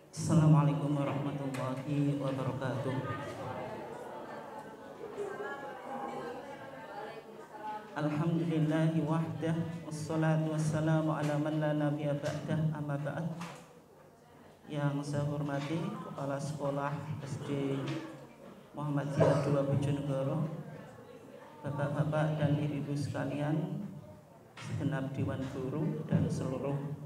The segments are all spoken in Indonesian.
Assalamualaikum warahmatullahi wabarakatuh. Alhamdulillahi wahdah, wassalatu wassalamu ala man la nabiyya ba'dah, amma ba'd. Yang saya hormati Kepala Sekolah SD Muhammadiyah 2 Bojonegoro, Bapak-bapak dan ibu-ibu sekalian, segenap Dewan Guru dan seluruh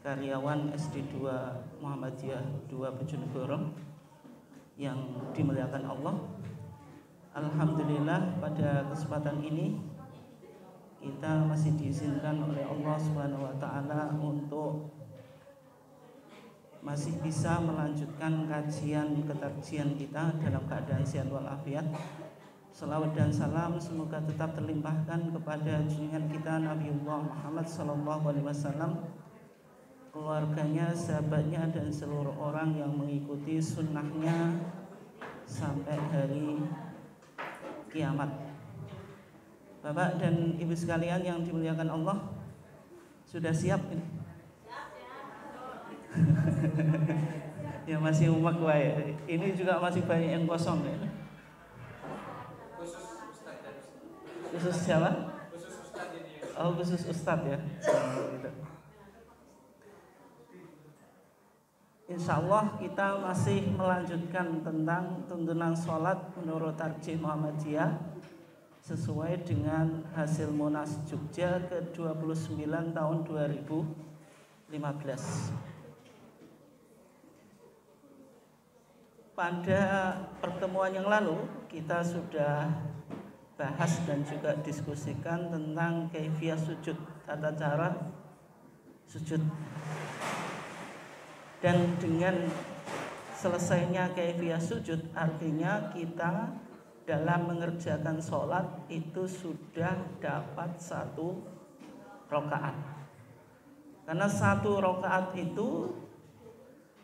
karyawan SD 2 Muhammadiyah 2 Bojonegoro yang dimuliakan Allah. Alhamdulillah, pada kesempatan ini kita masih diizinkan oleh Allah Subhanahu wa taala untuk masih bisa melanjutkan kajian ketarjian kita dalam keadaan sehat walafiat. Salawat dan salam semoga tetap terlimpahkan kepada junjungan kita Nabiullah Muhammad SAW, keluarganya, sahabatnya, dan seluruh orang yang mengikuti sunnahnya sampai hari kiamat. Bapak dan ibu sekalian yang dimuliakan Allah, sudah siap ini? Ya masih umak wae. Ini juga masih banyak yang kosong ya. Khusus siapa? Khusus Ustadz ini. Oh, khusus Ustadz ya. Gitu. Insya Allah kita masih melanjutkan tentang tuntunan sholat menurut Tarjih Muhammadiyah sesuai dengan hasil Munas Jogja ke-29 tahun 2015. Pada pertemuan yang lalu kita sudah bahas dan juga diskusikan tentang kaifiyah sujud, tata cara sujud. Dan dengan selesainya kaifiyah sujud, artinya kita dalam mengerjakan sholat itu sudah dapat 1 rakaat. Karena 1 rakaat itu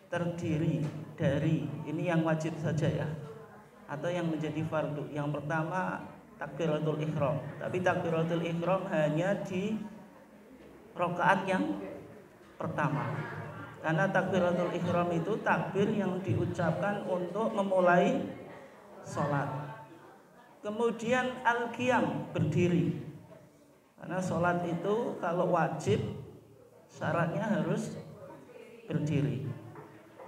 terdiri dari, ini yang wajib saja ya, atau yang menjadi fardu. Yang pertama takbiratul ihram, tapi takbiratul ihram hanya di rakaat yang pertama. Karena takbiratul ihram itu takbir yang diucapkan untuk memulai sholat. Kemudian al-qiyam, berdiri. Karena sholat itu kalau wajib syaratnya harus berdiri.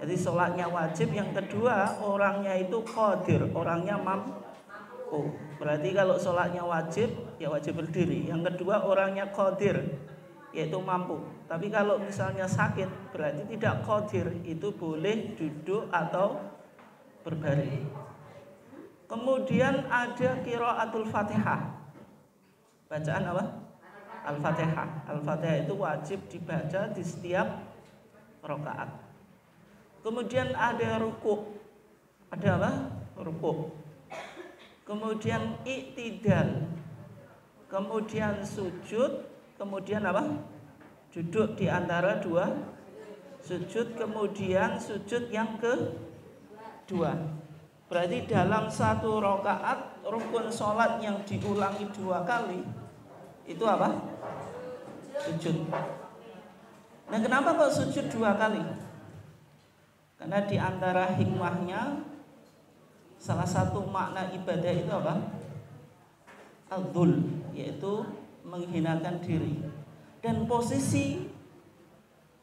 Jadi sholatnya wajib. Yang kedua, orangnya itu qadir, orangnya mampu. Berarti kalau sholatnya wajib, ya wajib berdiri. Yang kedua, orangnya qadir, yaitu mampu. Tapi kalau misalnya sakit, berarti tidak qadir, itu boleh duduk atau berbaring. Kemudian ada qiraatul Fatihah. Bacaan apa? Al-Fatihah. Al-Fatihah itu wajib dibaca di setiap rakaat. Kemudian ada ruku'. Ada apa? Ruku'. Kemudian i'tidal. Kemudian sujud. Kemudian apa? Duduk di antara 2 sujud. Kemudian sujud yang kedua. Berarti dalam 1 rakaat rukun sholat yang diulangi 2 kali itu apa? Sujud. Nah, kenapa kok sujud 2 kali? Karena di antara hikmahnya, salah satu makna ibadah itu apa? Al-dhul, yaitu menghinakan diri. Dan posisi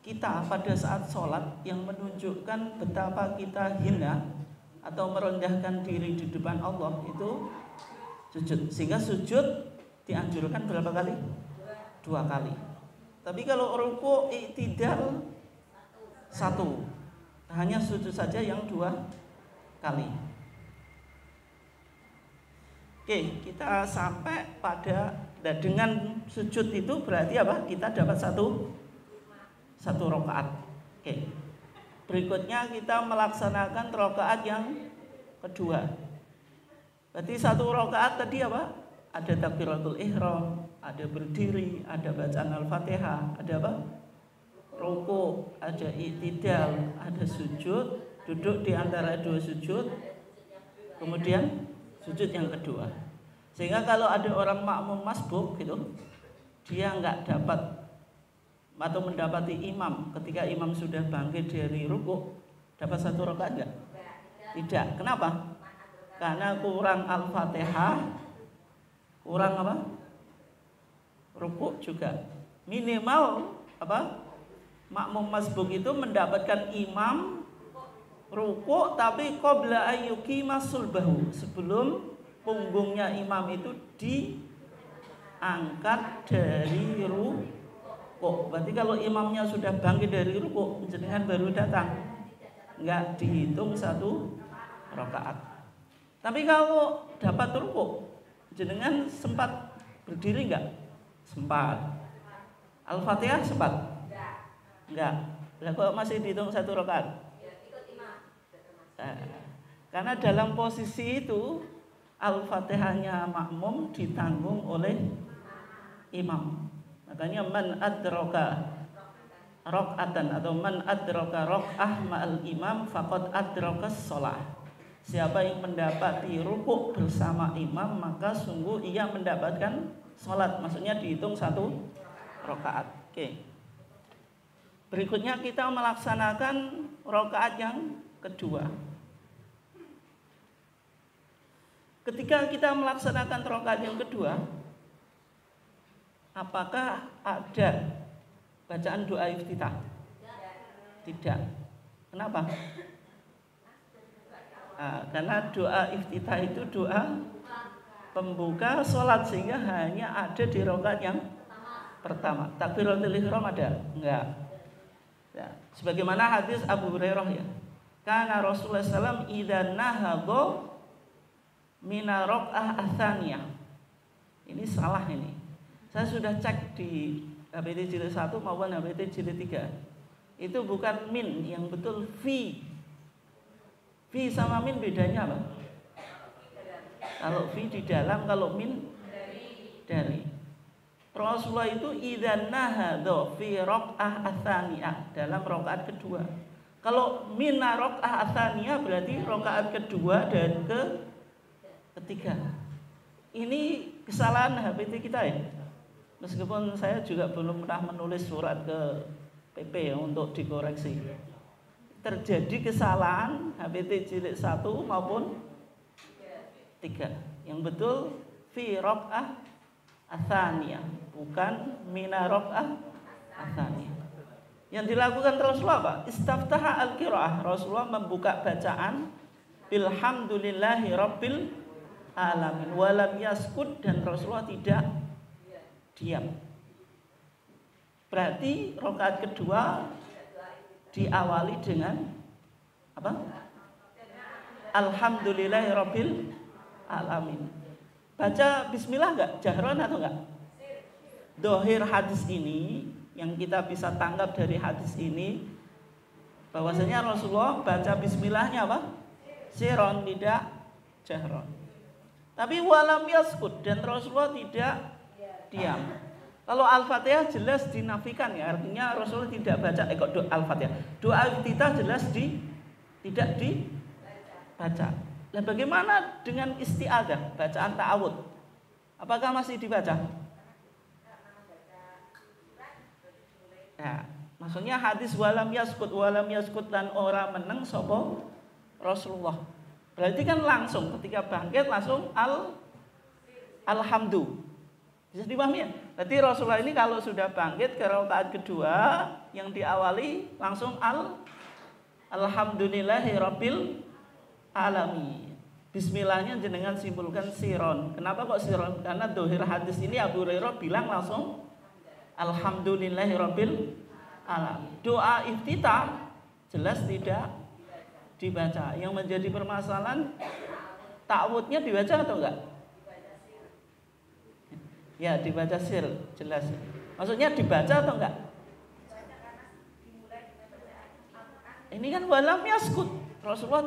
kita pada saat sholat yang menunjukkan betapa kita hina atau merendahkan diri di depan Allah itu sujud. Sehingga sujud dianjurkan berapa kali? 2 kali. Tapi kalau ruku' i'tidal 1, hanya sujud saja yang 2 kali. Oke, kita sampai pada, dan dengan sujud itu berarti apa? Kita dapat satu rakaat. Oke. Berikutnya kita melaksanakan rakaat yang kedua. Berarti 1 rakaat tadi apa? Ada takbiratul ihram, ada berdiri, ada bacaan Al-Fatihah, ada apa? Ruku', ada i'tidal, ada sujud, duduk di antara 2 sujud. Kemudian sujud yang kedua. Sehingga kalau ada orang makmum masbuk gitu, dia nggak dapat atau mendapati imam ketika imam sudah bangkit dari rukuk, Dapat 1 rakaat enggak? Tidak. Kenapa? Karena kurang Al-Fatihah, kurang apa? Rukuk juga. Minimal apa? Makmum masbuk itu mendapatkan imam rukuk tapi qabla ayyuqima sulbahu, sebelum punggungnya imam itu diangkat dari rukuk. Berarti kalau imamnya sudah bangkit dari rukuk, jenengan baru datang, enggak dihitung 1 rakaat. Tapi kalau dapat rukuk, jenengan sempat berdiri enggak? Sempat. Al-Fatihah sempat? Enggak. Lah kok masih dihitung 1 rakaat? Karena dalam posisi itu Al-Fatihahnya makmum ditanggung oleh imam. Makanya man adraka rakaatan atau man adraka rakaah ma'al imam faqad adrakas shalah. Siapa yang mendapati rukuk bersama imam maka sungguh ia mendapatkan salat. Maksudnya dihitung 1 rakaat. Oke. Berikutnya kita melaksanakan rakaat yang kedua. Ketika kita melaksanakan rakaat yang kedua, apakah ada bacaan doa iftitah? Tidak. Kenapa? Karena doa iftitah itu doa pembuka sholat, sehingga hanya ada di rakaat yang pertama. Takbiratul ihram ada? Enggak. Ya, sebagaimana hadis Abu Hurairah ya. Karena Rasulullah SAW idza nahadha mina rakaah atsaniyah. Ini salah ini. Saya sudah cek di HBT jilid 1 maupun HBT jilid 3. Itu bukan min, yang betul fi. Fi sama min bedanya apa? Kalau fi di dalam, kalau min dari. Rasulullah itu idza nahadha fi rakaah atsaniyah, dalam rakaat kedua. Kalau min rakaah atsaniyah berarti rakaat kedua dan ketiga. Ini kesalahan HBT kita ya. Meskipun saya juga belum pernah menulis surat ke PP ya, untuk dikoreksi. Terjadi kesalahan HBT jilid 1 maupun 3. Yang betul fi rakaah atsaniyah, bukan mina rakaah atsaniyah. Yang dilakukan Rasulullah apa? Istaftaha al-qiraah. Rasulullah membuka bacaan bilhamdulillahi rabbil alamin walam yaskut, dan Rasulullah tidak diam. Berarti rakaat kedua diawali dengan apa? Alhamdulillahi rabbil alamin. Baca bismillah enggak? Jahron atau enggak? Dohir hadis ini, yang kita bisa tangkap dari hadis ini, bahwasanya Rasulullah baca bismillahnya apa? Sirron, tidak jahron. Tapi walam yaskut, dan Rasulullah tidak diam. Kalau Al-Fatihah jelas dinafikan ya, artinya Rasulullah tidak baca doa Al-Fatihah. Doa iftitah jelas tidak dibaca. Nah, bagaimana dengan isti'adzah, bacaan ta'awudz? Apakah masih dibaca? Ya, maksudnya hadis walam yaskut dan ora meneng sapa Rasulullah. Berarti kan langsung ketika bangkit langsung alhamdu. Bisa dipahami ya? Berarti Rasulullah ini kalau sudah bangkit ke rakaat kedua yang diawali langsung alhamdulillahi rabbil alami. Bismillahnya jenengan simpulkan siron. Kenapa kok siron? Karena dohir hadis ini Abu Hurairah bilang langsung alhamdulillahi rabbil alamin. Doa iftitah jelas tidak dibaca. Yang menjadi permasalahan ta'awudnya dibaca atau enggak? Ya, dibaca sir, jelas. Maksudnya dibaca atau enggak? Ini kan walam yaskut. Rasulullah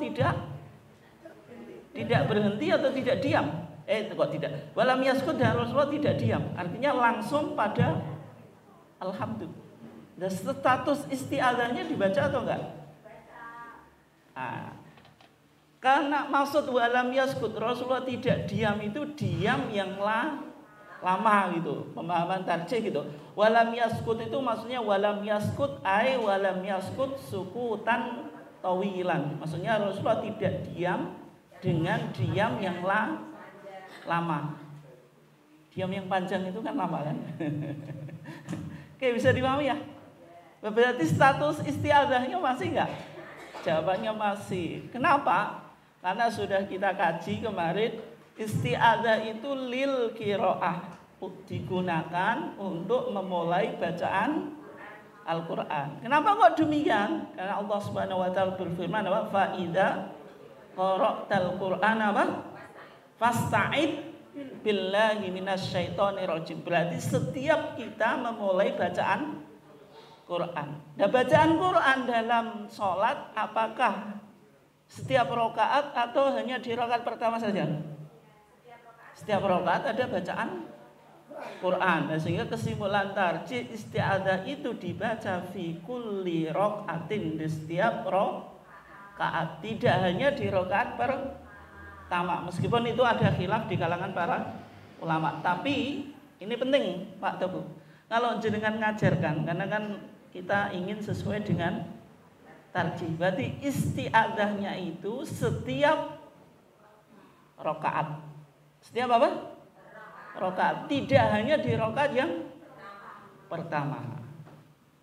tidak berhenti atau tidak diam. Kok tidak? Walam yaskut, dan Rasulullah tidak diam. Artinya langsung pada alhamdulillah. Dan status isti'adzahnya dibaca atau enggak? Karena maksud walam yaskut, Rasulullah tidak diam itu diam yang lama gitu. Pemahaman tarjih gitu. Walam yaskut itu maksudnya walam yaskut walam yaskut sukutan tawilan. Maksudnya Rasulullah tidak diam dengan diam yang lama. Diam yang panjang itu kan lama kan. Oke, bisa dipahami ya? Berarti status isti'adzahnya masih enggak? Jawabannya masih. Kenapa? Karena sudah kita kaji kemarin, isti'adzah itu lil qiraah, digunakan untuk memulai bacaan Al-Quran. Kenapa kok demikian? Karena Allah Subhanahu wa taala berfirman apa? Fa idza qara'tal Qur'ana apa? Fasta'id billahi minasyaitonir rajim. Berarti setiap kita memulai bacaan Quran. Nah, bacaan Quran dalam sholat apakah setiap rakaat atau hanya di rakaat pertama saja? Setiap rakaat ada bacaan Quran. Nah, sehingga kesimpulan tarjih isti'adzah itu dibaca fi kulli rakaatin, di setiap rakaat, tidak hanya di rakaat pertama. Meskipun itu ada khilaf di kalangan para ulama. Tapi ini penting Pak Teguh. Kalau jenengan ngajarkan, karena kan kita ingin sesuai dengan tarjih. Berarti isti'adzahnya itu setiap rakaat. Setiap apa? Rakaat. Tidak hanya di rakaat yang pertama.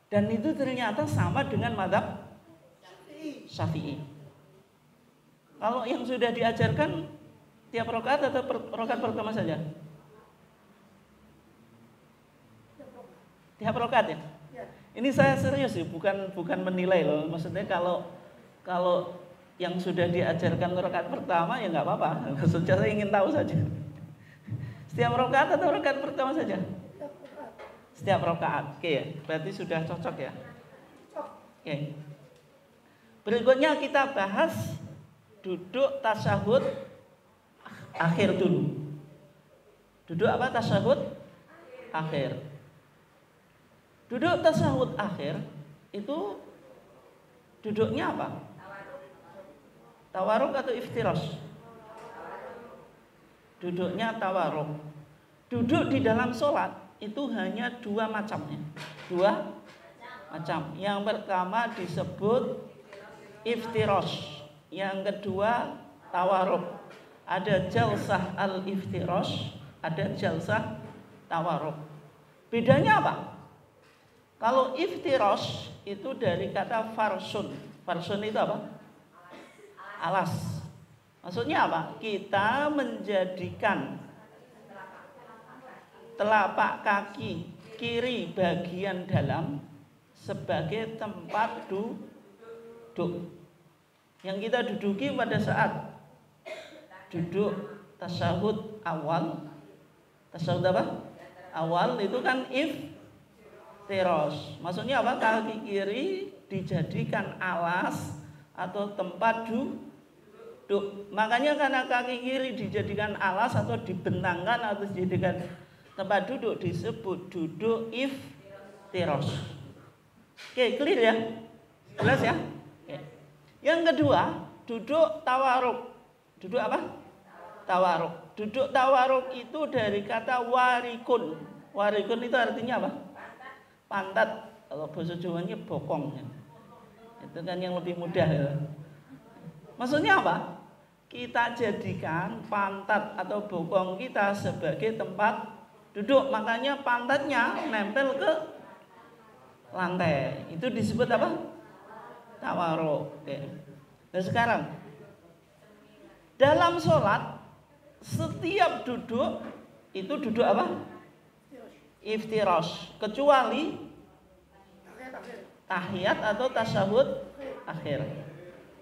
Dan itu ternyata sama dengan mazhab Syafi'i. Kalau yang sudah diajarkan tiap rakaat atau rakaat pertama saja? Tiap rakaat ya? Ini saya serius sih, bukan menilai loh. Maksudnya kalau yang sudah diajarkan rakaat pertama ya nggak apa-apa. Maksudnya saya ingin tahu saja. Setiap rakaat atau rakaat pertama saja? Setiap rakaat. Oke, berarti sudah cocok ya. Oke. Berikutnya kita bahas duduk tasyahud akhir dulu. Duduk apa? Tasyahud akhir. Duduk tasyahud akhir itu duduknya apa? Tawaruk atau iftirash? Duduknya tawaruk. Duduk di dalam sholat itu hanya dua macamnya. Dua macam. Yang pertama disebut iftirash. Yang kedua tawaruk. Ada jalsah al-iftirash, ada jalsah tawaruk. Bedanya apa? Kalau iftirash itu dari kata farsun. Farsun itu apa? Alas. Maksudnya apa? Kita menjadikan telapak kaki kiri bagian dalam sebagai tempat duduk. Yang kita duduki pada saat duduk tasyahud awal. Tasyahud apa? Awal itu kan iftirash. Maksudnya apa? Kaki kiri dijadikan alas atau tempat duduk. Makanya karena kaki kiri dijadikan alas atau dibentangkan atau dijadikan tempat duduk disebut duduk iftirash. Oke, clear ya? Jelas ya? Oke. Yang kedua, duduk tawaruk. Duduk apa? Tawaruk. Duduk tawaruk itu dari kata warikun. Warikun itu artinya apa? Pantat. Kalau bahasa Jawanya bokong. Itu kan yang lebih mudah ya. Maksudnya apa? Kita jadikan pantat atau bokong kita sebagai tempat duduk. Makanya pantatnya nempel ke lantai. Itu disebut apa? Tawaruk. Oke. Nah sekarang dalam sholat setiap duduk itu duduk apa? Iftirash. Kecuali tahiyat atau tasyahud akhir.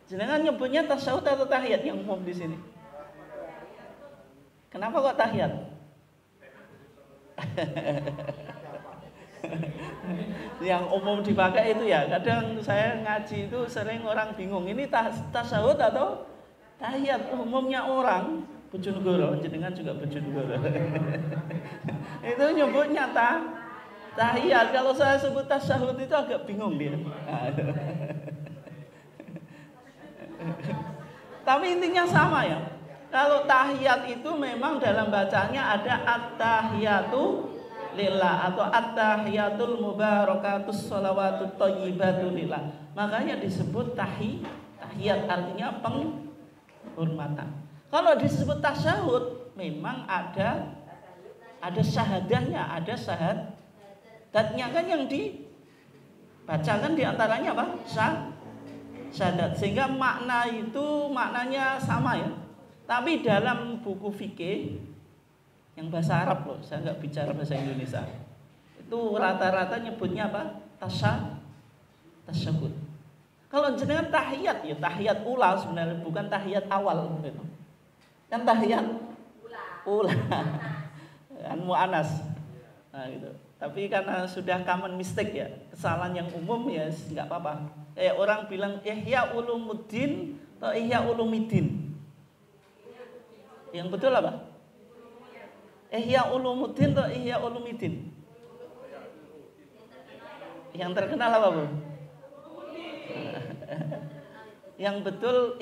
Jenengan nyebutnya tasyahud atau tahiyat yang umum di sini? Kenapa kok tahiyat? Yang umum dipakai itu ya. Kadang saya ngaji itu sering orang bingung. Ini tasyahud atau tahiyat? Umumnya orang Bojonegoro, jenengan juga Bojonegoro. Itu nyebutnya tahiyat. Kalau saya sebut tasyahud itu agak bingung dia. Tapi intinya sama ya. Kalau tahiyat itu memang dalam bacanya ada at-tahiyatu lillah atau at-tahiyatul mubarakatus sholawatut thayyibatu lillah. Makanya disebut tahiyat, artinya penghormatan. Kalau disebut tasyahud, memang ada syahadahnya, ada syahadatnya kan yang dibacakan diantaranya apa? Syahadat. Sehingga maknanya sama ya. Tapi dalam buku fikih yang bahasa Arab loh, saya nggak bicara bahasa Indonesia. Itu rata-rata nyebutnya apa? Tasyahud. Kalau jenengan tahiyat ya tahiyat ula sebenarnya, bukan tahiyat awal gitu. Kan tahiyat ula. Kan mu'anas. Nah, gitu. Tapi karena sudah common mistake ya, kesalahan yang umum ya nggak apa-apa. Kayak orang bilang Ihya Ulumuddin atau Ihya Ulumuddin. Yang betul apa? Ihya Ulumuddin atau Ihya Ulumuddin? Yang terkenal apa, Bu? Yang betul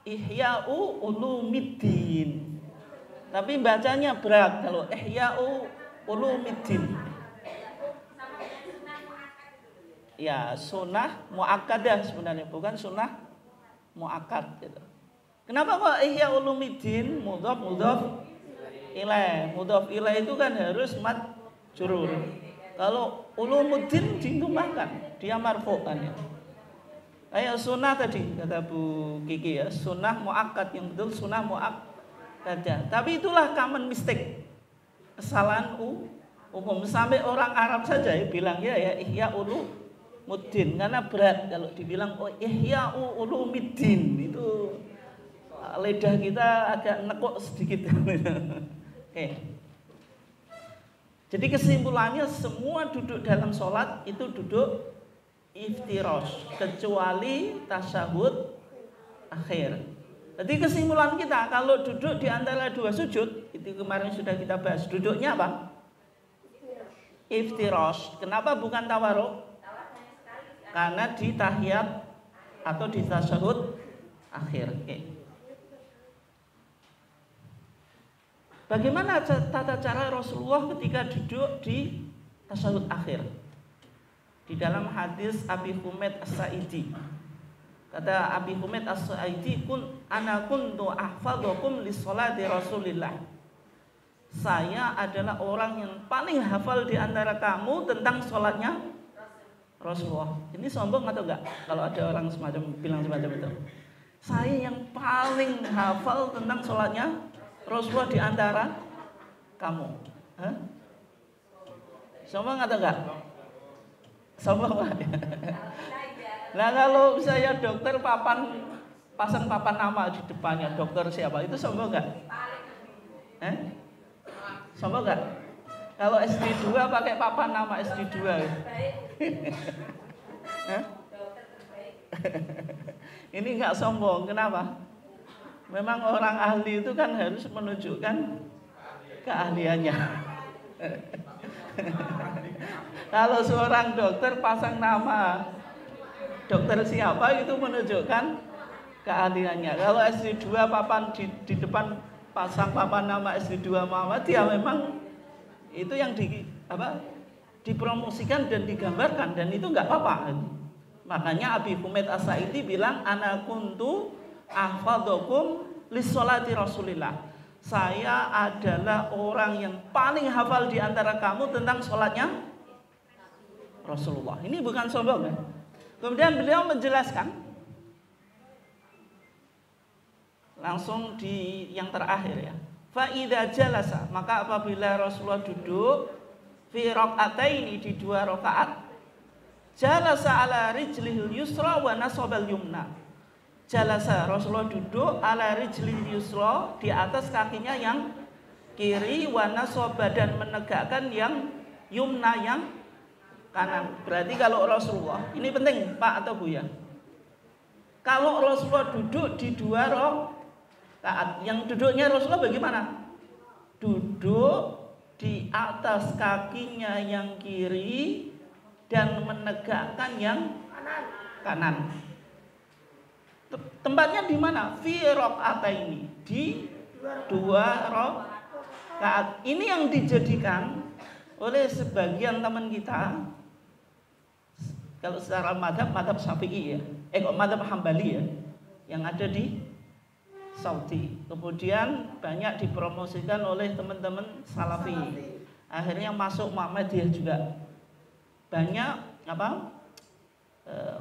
Ihya'u Ulumiddin. Tapi bacanya berat kalau Ihya'u Ulumiddin. Ya, sunnah muakkadah sebenarnya, bukan sunnah muakkad gitu. Kenapa kok Ihya Ulumiddin mudhaf ilaih? Mudhaf ilaih itu kan harus mad jurur. Kalau Ulumuddin ditumbahkan, dia marfu kan ya. Kayak sunnah tadi kata Bu Kiki ya, sunnah muakkad, yang betul sunnah muakkadah. Tapi itulah common mistake, kesalahan umum. Sampai orang Arab saja ya bilang ya Ihya Ulumuddin, karena berat kalau dibilang Ihya Ulumiddin, itu lidah kita agak nekuk sedikit. Oke. Jadi kesimpulannya semua duduk dalam sholat itu duduk iftirash kecuali tasyahud akhir. Jadi kesimpulan kita kalau duduk di antara dua sujud, itu kemarin sudah kita bahas, duduknya apa? Iftirash. Kenapa bukan tawarruk? Karena di tahiyat atau di tasyahud akhir. Bagaimana tata cara Rasulullah ketika duduk di tasyahud akhir? Di dalam hadis Abi Humaid As-Sa'idi, kata Abi Humaid As-Sa'idi, ana kuntu ahfadhukum li sholati Rasulillah. Saya adalah orang yang paling hafal di antara kamu tentang sholatnya Rasulullah. Ini sombong atau enggak? Kalau ada orang bilang semacam itu. Saya yang paling hafal tentang sholatnya Rasulullah di antara kamu. Hah? Sombong atau enggak? Sombong lah. Nah kalau saya dokter pasang papan nama di depannya, dokter siapa, itu sombong enggak? Sombong enggak? Kalau SD2 pakai papan nama SD2. Ini enggak sombong, kenapa? Memang orang ahli itu kan harus menunjukkan keahliannya. Kalau seorang dokter pasang nama dokter siapa, itu menunjukkan keahliannya. Kalau SD2 papan di depan pasang papan nama SD2 Muhammad, dia memang itu yang dipromosikan dan digambarkan, dan itu enggak apa-apa. Makanya Abi Humaid As-Sa'idi bilang ana kuntu ahfadhukum lissolati Rasulillah. Saya adalah orang yang paling hafal di antara kamu tentang sholatnya Rasulullah. Ini bukan sombong ya. Kemudian beliau menjelaskan langsung di yang terakhir ya. Fa idza jalasa, maka apabila Rasulullah duduk fi raq'ataini, di dua rakaat, jalasa ala rijlihil yusra wa nasabal yumna. Jalasa, Rasulullah duduk ala rijlihil yusra, di atas kakinya yang kiri, wa nasaba, dan menegakkan yang yumna, yang kanan. Berarti kalau Rasulullah, ini penting Pak atau Bu ya, kalau Rasulullah duduk di dua rakaat, yang duduknya Rasulullah bagaimana? Duduk di atas kakinya yang kiri dan menegakkan yang kanan. Tempatnya di mana? Fi raq'ataini, di dua rakaat. Ini yang dijadikan oleh sebagian teman kita Kalau secara madhab Syafi'i ya, madhab Hambali ya, yang ada di Saudi. Kemudian banyak dipromosikan oleh teman-teman Salafi. Akhirnya masuk Muhammadiyah juga. Banyak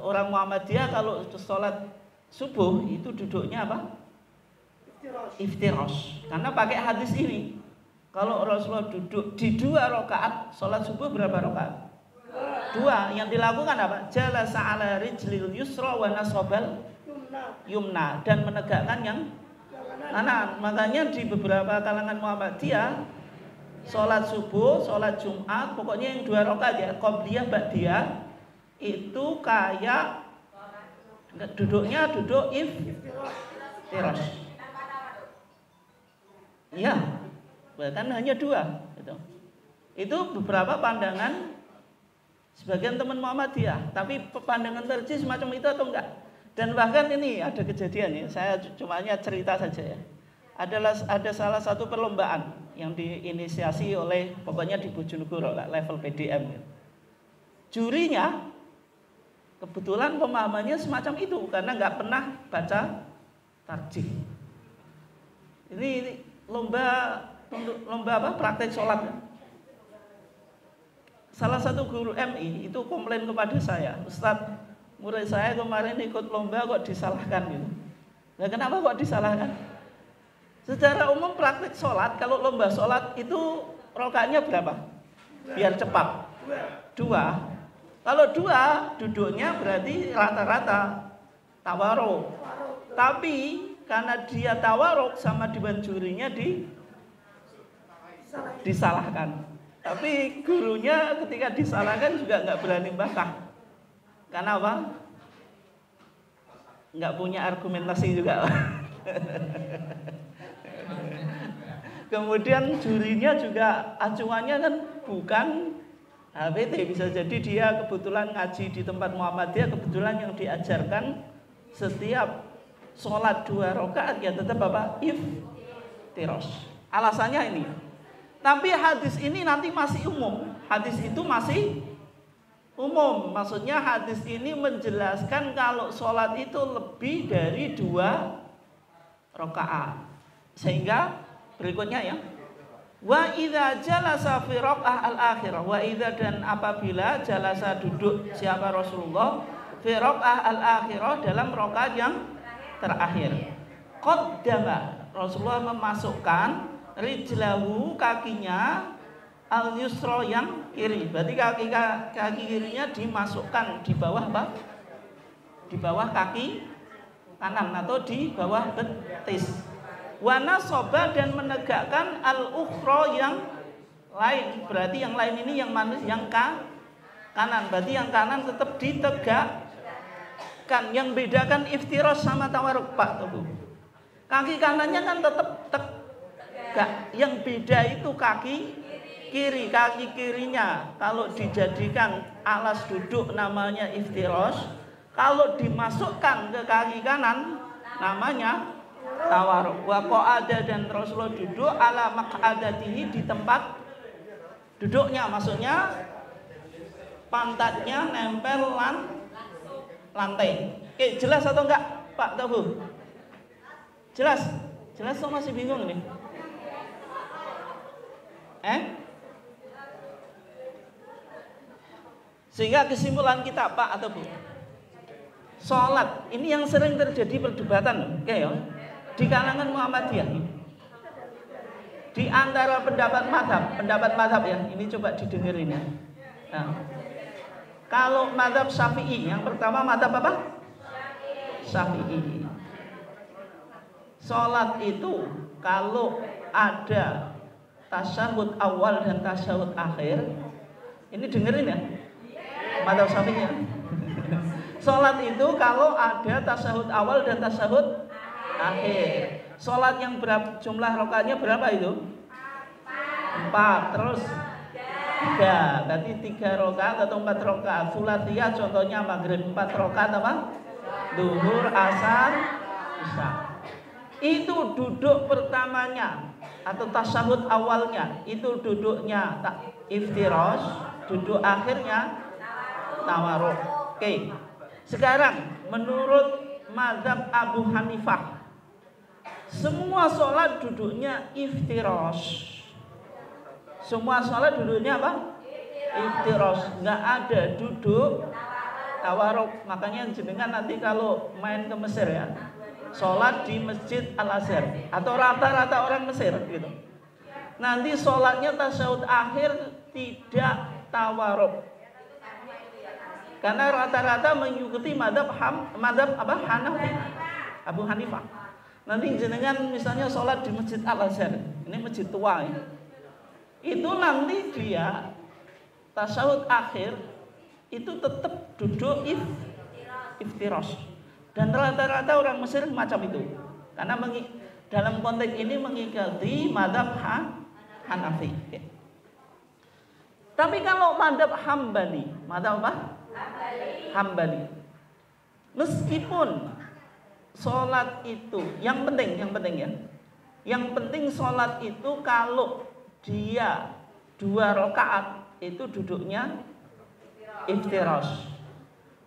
orang Muhammadiyah kalau sholat subuh itu duduknya Iftirash. Karena pakai hadis ini. Kalau Rasulullah duduk di 2 rakaat sholat subuh berapa rakaat? 2. Yang dilakukan apa? Jalasa ala rijlil yusra wa nasobal yumna, dan menegakkan yang kanan. Makanya di beberapa kalangan Muhammadiyah sholat subuh, sholat Jumat, pokoknya yang 2 rakaat ya, qobliyah ba'diyah, itu kayak duduknya duduk iftirash. Iya, bahkan hanya 2 gitu. Itu beberapa pandangan sebagian teman Muhammadiyah, tapi pandangan terjih semacam itu atau enggak? Dan bahkan ini ada kejadian ya, saya cuma cerita saja ya. Ada salah satu perlombaan yang diinisiasi oleh pokoknya di Bojonegoro lah, level PDM ya. Jurinya kebetulan pemahamannya semacam itu karena nggak pernah baca tarjih. Ini lomba praktek sholat ya. Salah satu guru MI itu komplain kepada saya, Ustadz, murid saya kemarin ikut lomba kok disalahkan gitu. Nah, kenapa kok disalahkan? Secara umum praktek sholat, kalau lomba sholat itu rakaatnya berapa? Biar cepat 2. Kalau 2 duduknya berarti rata-rata tawaruk. Tapi karena dia tawaruk sama dengan jurinya disalahkan. Tapi gurunya ketika disalahkan juga nggak berani bantah. Karena apa? Nggak punya argumentasi juga. Kemudian jurinya juga acuannya kan bukan HPT, bisa jadi dia kebetulan ngaji di tempat Muhammadiyah, kebetulan yang diajarkan setiap sholat 2 rakaat ya tetap iftirash. Alasannya ini. Tapi hadis ini nanti masih umum. Hadis itu masih umum. Maksudnya hadis ini menjelaskan kalau sholat itu lebih dari 2 rakaat. Sehingga berikutnya ya. Wa idza jalasa fi raq'ah al-akhirah. Wa idza, dan apabila jalasa duduk siapa Rasulullah fi raq'ah al-akhirah, dalam rakaat yang terakhir. Qaddama, Rasulullah memasukkan rijlahu, kakinya, al-yusra, yang kiri. Berarti kaki kirinya dimasukkan di bawah apa? Di bawah kaki kanan atau di bawah betis. Wa nasoba, dan menegakkan al-ukhra, yang lain. Berarti yang lain ini yang mana? Yang kanan. Berarti yang kanan tetap ditegakkan. Yang bedakan iftirash sama tawarruk Pak Teguh. Kaki kanannya kan tetap tegak. Yang beda itu kaki kiri. Kaki kirinya kalau dijadikan alas duduk namanya iftirash. Kalau dimasukkan ke kaki kanan namanya tawarruk. Wa qa'ada, dan Rasulullah duduk ala maq'adatihi, di tempat duduknya, maksudnya pantatnya nempel lantai. Oke, jelas atau enggak Pak Teguh? Jelas atau masih bingung nih? Sehingga kesimpulan kita Pak atau Bu, sholat ini yang sering terjadi perdebatan, oke ya, di kalangan Muhammadiyah. Di antara pendapat madhab ya, ini coba didengerin ya. Nah, kalau madhab Syafi'i, yang pertama madhab apa? Syafi'i. Sholat itu kalau ada tasyahud awal dan tasyahud akhir, ini dengerin ya, madhab Syafi'i. Sholat itu kalau ada tasyahud awal dan tasyahud akhir. Sholat yang berapa, jumlah rakaatnya berapa itu? 4. Terus 3. Berarti 3 rakaat atau 4 rakaat. Sulatsiyah contohnya maghrib 4 rakaat apa? Duhur, asar, isya. Itu duduk pertamanya atau tasyahud awalnya itu duduknya iftirash, duduk akhirnya tawarruk. Oke. Sekarang menurut mazhab Abu Hanifah, semua sholat duduknya iftirash. Semua sholat duduknya apa? Iftirash. Nggak ada duduk tawaruk. Makanya jenengan nanti kalau main ke Mesir ya, sholat di Masjid Al-Azhar atau rata-rata orang Mesir gitu, nanti sholatnya tasyahud akhir tidak tawaruk. Karena rata-rata mengikuti madhab Hanafi, Abu Hanifah. Nanti jenengan misalnya sholat di Masjid Al-Azhar, ini masjid tua ya, itu nanti dia tasyahud akhir itu tetap duduk iftirash. Dan rata-rata orang Mesir macam itu, karena dalam konteks ini mengikuti madhab Hanafi. Tapi kalau madhab Hambali, madhab apa? Hambali. Meskipun sholat itu yang penting ya. Yang penting sholat itu kalau dia 2 rakaat itu duduknya iftirash.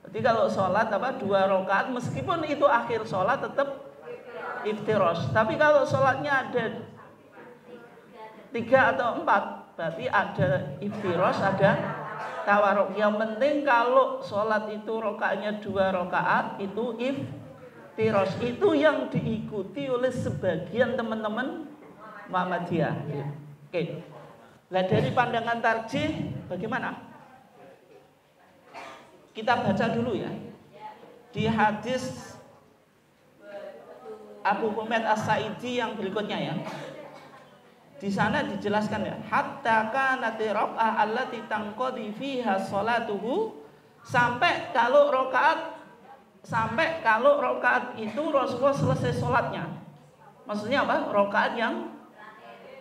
Jadi kalau sholat 2 rakaat meskipun itu akhir sholat tetap iftirash. Tapi kalau sholatnya ada 3 atau 4 berarti ada iftirash, ada tawaruk. Yang penting kalau sholat itu rakaatnya 2 rakaat itu iftirash. Itu yang diikuti oleh sebagian teman-teman Muhammadiyah. Oke. Nah dari pandangan tarjih bagaimana? Kita baca dulu ya. Di hadis Abu Humaid As-Sa'idi yang berikutnya ya. Di sana dijelaskan ya, hatta kanati raq'ah allati tanqadi fiha sholatuhu, sampai kalau rakaat itu Rasulullah selesai sholatnya. Maksudnya apa? Rakaat yang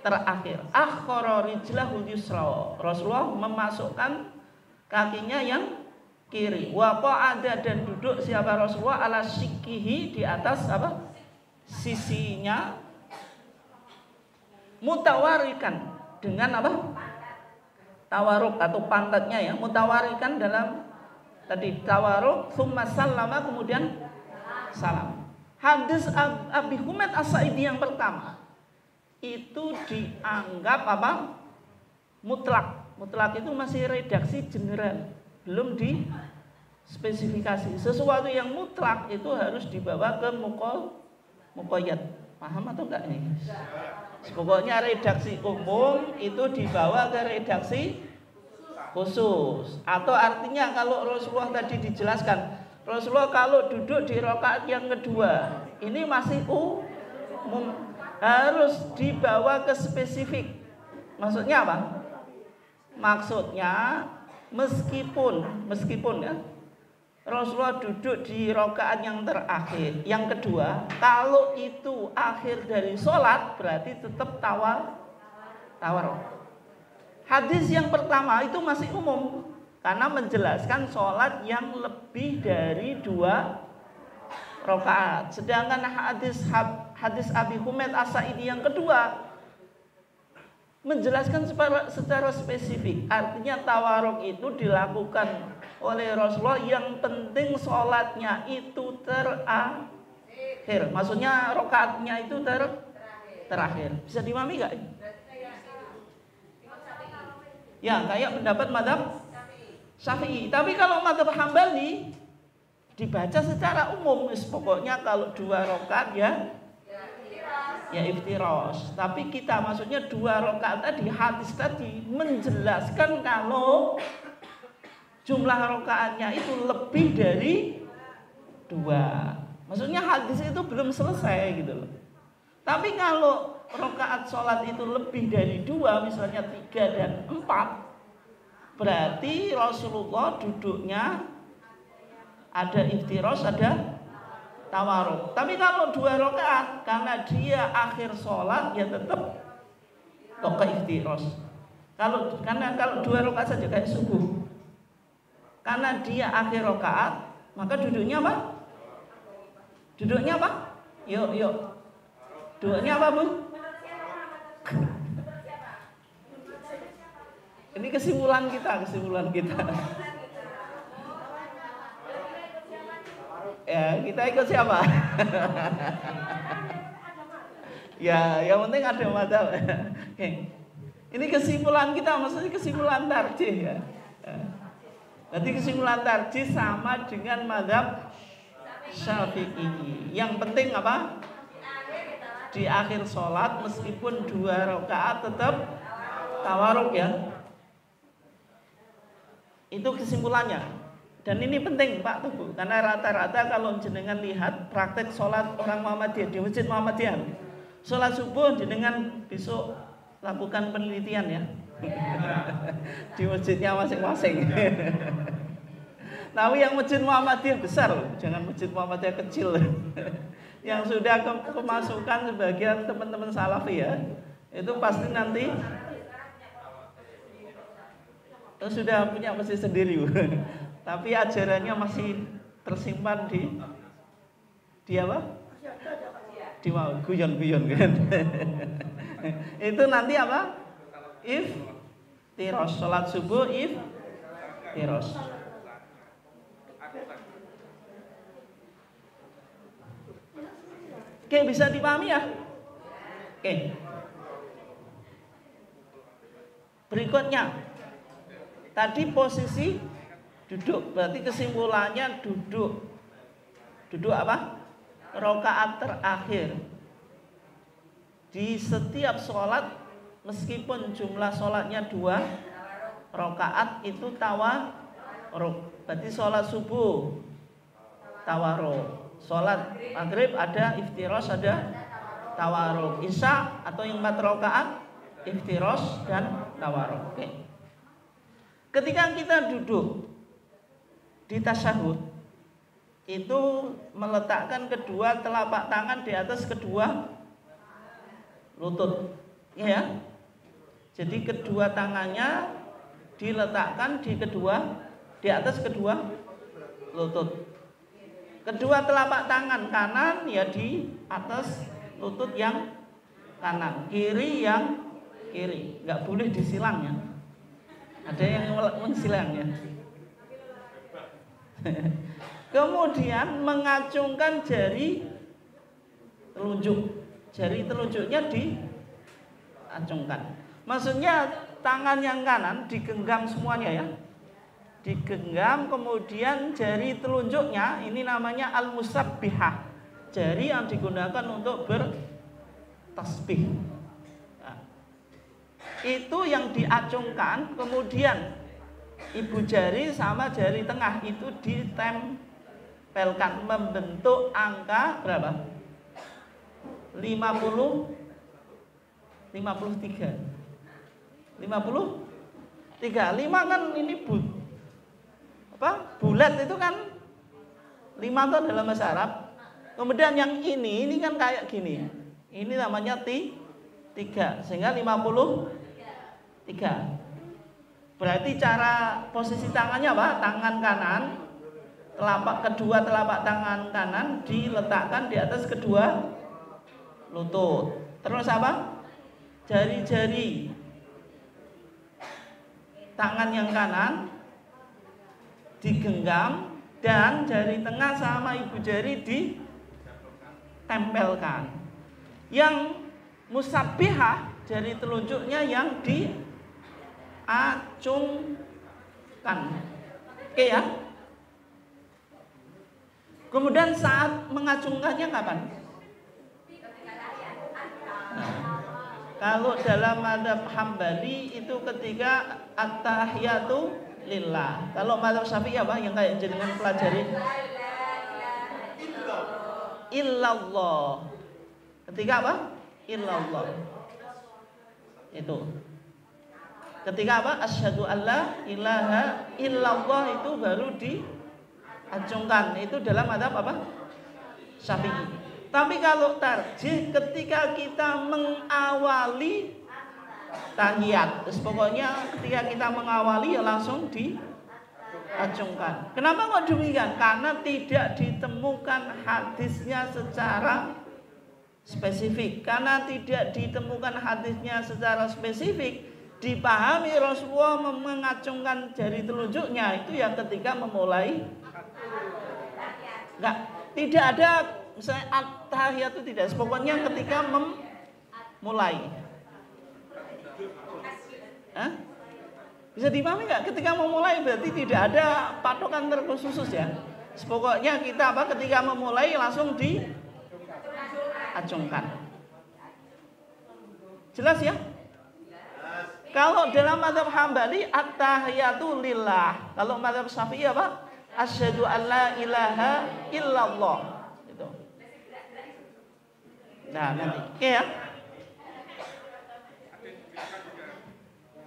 terakhir. Akhara rijlahu yusra. Rasulullah memasukkan kakinya yang kiri. Wa qa'ada, dan duduk siapa Rasulullah ala shikihi, di atas apa? Sisinya, mutawarikan dengan apa? Tawaruk atau pantatnya ya, mutawarikan dalam tadi tawaruk, summa sallama, kemudian salam. Hadis Abi Humaid As-Sa'idi yang pertama itu dianggap apa? Mutlak. Mutlak itu masih redaksi general, belum dispesifikasi. Sesuatu yang mutlak itu harus dibawa ke muqayyad. Paham atau enggak ini? Pokoknya redaksi umum itu dibawa ke redaksi khusus. Atau artinya kalau Rasulullah tadi dijelaskan, Rasulullah kalau duduk di rakaat yang kedua, ini masih umum, harus dibawa ke spesifik. Maksudnya apa? Maksudnya meskipun ya Rasulullah duduk di rakaat yang terakhir, yang kedua, kalau itu akhir dari sholat berarti tetap tawaruk. Hadis yang pertama itu masih umum karena menjelaskan sholat yang lebih dari 2 rakaat. Sedangkan hadis Abi Humaid As-Sa'idi yang kedua menjelaskan secara spesifik. Artinya tawaruk itu dilakukan oleh Rasulullah, yang penting sholatnya itu terakhir. Maksudnya rakaatnya itu terakhir. Bisa dimahami gak? Ya, kayak pendapat mazhab Syafi'i. Tapi kalau mazhab Hambali dibaca secara umum, pokoknya kalau 2 rakaat ya iftirash. Tapi kita maksudnya 2 rakaat tadi, hadis tadi menjelaskan kalau jumlah rakaatnya itu lebih dari 2. Maksudnya hadis itu belum selesai gitu loh. Tapi kalau rakaat sholat itu lebih dari 2, misalnya 3 dan 4, berarti Rasulullah duduknya ada iftirash, ada tawaruk. Tapi kalau 2 rakaat, karena dia akhir sholat ya tetap ke iftirash. Karena kalau 2 rakaat saja kayak subuh, karena dia akhir rakaat, maka duduknya apa? Duduknya apa? Yuk. Duduknya apa, Bu? Ini kesimpulan kita. Ya, kita ikut siapa? Ya, yang penting ada madzhab. Oke. Ini kesimpulan kita, maksudnya kesimpulan tarjih ya. Jadi kesimpulan tarjih sama dengan madzhab Syafi'i. Yang penting apa? Di akhir sholat meskipun 2 rakaat tetap tawarruk ya. Itu kesimpulannya. Dan ini penting Pak Teguh, karena rata-rata kalau jenengan lihat praktek sholat orang Muhammadiyah di Masjid Muhammadiyah, sholat subuh jenengan besok lakukan penelitian ya di masjidnya masing-masing. Tapi yang Masjid Muhammadiyah besar, jangan Masjid Muhammadiyah kecil. Yang sudah kemasukan sebagian teman-teman salafi ya, itu pasti nanti sudah punya masjid sendiri. Tapi ajarannya masih tersimpan di apa? Di guyon-guyon kan. Itu nanti apa? Iftiros, sholat subuh iftiros. Oke, bisa dipahami ya? Oke. Berikutnya, tadi posisi duduk, berarti kesimpulannya duduk. Duduk apa? Rakaat terakhir. Di setiap sholat, meskipun jumlah sholatnya 2 rakaat itu tawarruk. Berarti sholat subuh tawarruk, sholat maghrib ada iftiros, ada tawarruk. Isya atau yang 4 rakaat iftiros dan tawarruk. Oke. Ketika kita duduk di tasyahud, itu meletakkan kedua telapak tangan di atas kedua lutut, ya. Jadi kedua tangannya diletakkan di atas kedua lutut. Kedua telapak tangan kanan ya di atas lutut yang kanan, kiri yang kiri. Nggak boleh disilang ya. Ada yang mensilang ya. Kemudian mengacungkan jari telunjuk. Jari telunjuknya diacungkan. Maksudnya tangan yang kanan digenggam semuanya ya. Digenggam, kemudian jari telunjuknya ini namanya al-musabbihah. Jari yang digunakan untuk bertasbih. Nah, itu yang diacungkan, kemudian ibu jari sama jari tengah itu ditempelkan membentuk angka berapa? 53. 5 kan ini bulat itu kan 5 itu dalam bahasa Arab. Kemudian yang ini kan kayak gini. Ini namanya 3 sehingga 53. Berarti cara posisi tangannya apa? Tangan kanan, kedua telapak tangan kanan diletakkan di atas kedua lutut. Terus apa? Jari-jari tangan yang kanan digenggam dan jari tengah sama ibu jari ditempelkan. Yang musabbihah jari telunjuknya yang diacungkan. Oke ya. Kemudian saat mengacungkannya kapan? Kalau dalam mazhab Hambali itu ketika at-tahiyatu lillah. Kalau mazhab Syafi'i apa yang kayak jenengan pelajari? Illallah. Ketika apa? Illallah. Itu. Ketika apa? Asyhadu alla ilaha illallah itu baru diacungkan. Itu dalam mazhab apa? Syafi'i. Tapi kalau tarjih ketika kita mengawali tahiyat, pokoknya ketika kita mengawali ya langsung diacungkan. Kenapa kok demikian? Karena tidak ditemukan hadisnya secara spesifik. Karena tidak ditemukan hadisnya secara spesifik, dipahami Rasulullah mengacungkan jari telunjuknya itu yang ketika memulai Tidak ada misalnya at-tahiyat itu tidak. Pokoknya ketika memulai. Hah? Bisa dipahami nggak? Ketika memulai berarti tidak ada patokan terkhusus ya. Pokoknya kita ketika memulai langsung diacungkan. Jelas ya? Kalau dalam mazhab Hambali at-tahiyatu lillah. Kalau mazhab Syafi'i apa? Asyhadu an la ilaha illallah. Gitu. Nah, nanti. Oke ya.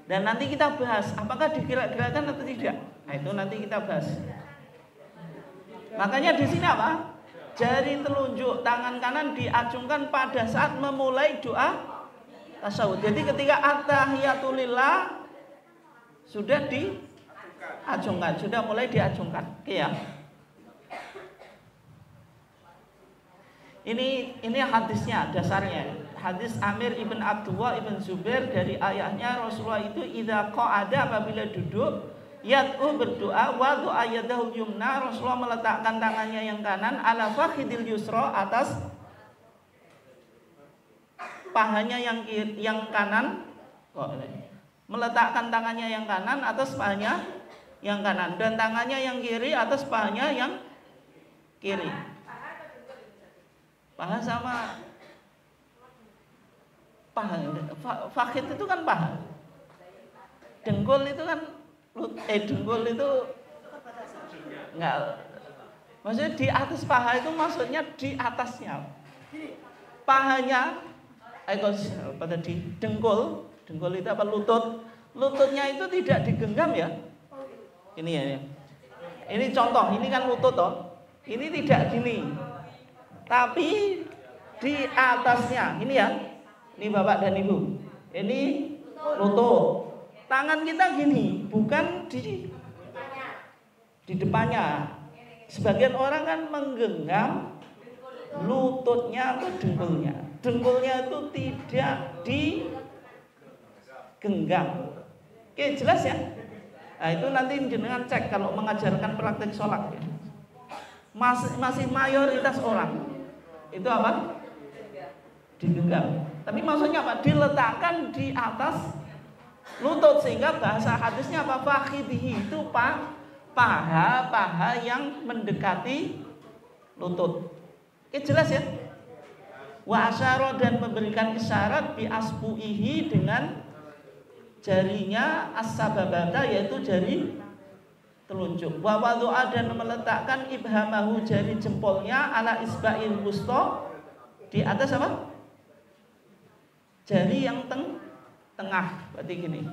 Dan nanti kita bahas apakah digerak-gerakkan atau tidak. Nah, itu nanti kita bahas. Makanya di sini apa? Jari telunjuk tangan kanan diacungkan pada saat memulai doa tasyahud. Jadi ketika at-tahiyatu lillah sudah diacungkan, sudah mulai diacungkan. Oke ya. Ini hadisnya, dasarnya. Hadis Amir ibn Abdullah ibn Zubair dari ayahnya Rasulullah itu idza qa'ada apabila duduk yad'u berdoa wa du'a yadahul yumna, Rasulullah meletakkan tangannya yang kanan ala fakhidil yusra, atas pahanya yang kanan, meletakkan tangannya yang kanan atas pahanya yang kanan, dan tangannya yang kiri atas pahanya yang kiri. Paha sama paha, fakhid itu kan paha, dengkul itu kan dengkul itu enggak, maksudnya di atas paha itu maksudnya di atasnya pahanya, pada di dengkul itu apa, lututnya itu tidak digenggam ya, ini ya, ini contoh, ini kan lutut toh, ini tidak gini, tapi di atasnya ini ya. Ini Bapak dan Ibu, ini lutut. Tangan kita gini, bukan di depannya. Sebagian orang kan menggenggam lututnya atau dengkulnya. Dengkulnya itu tidak digenggam. Oke, jelas ya? Nah, itu nanti jenengan cek kalau mengajarkan praktek sholat ya. Masih mayoritas orang itu apa? Digenggam. Tapi maksudnya apa? Diletakkan di atas lutut, sehingga bahasa hadisnya apa? Fakhidhi itu paha yang mendekati lutut. Oke, jelas ya? Wa asyara, dan memberikan isyarat bi asbu'ihi dengan jarinya as-sababata, yaitu jari telunjuk. Wa wadu'a, dan meletakkan ibhamahu, jari jempolnya, ala isba'il wusta, di atas apa? Jari yang tengah, berarti gini.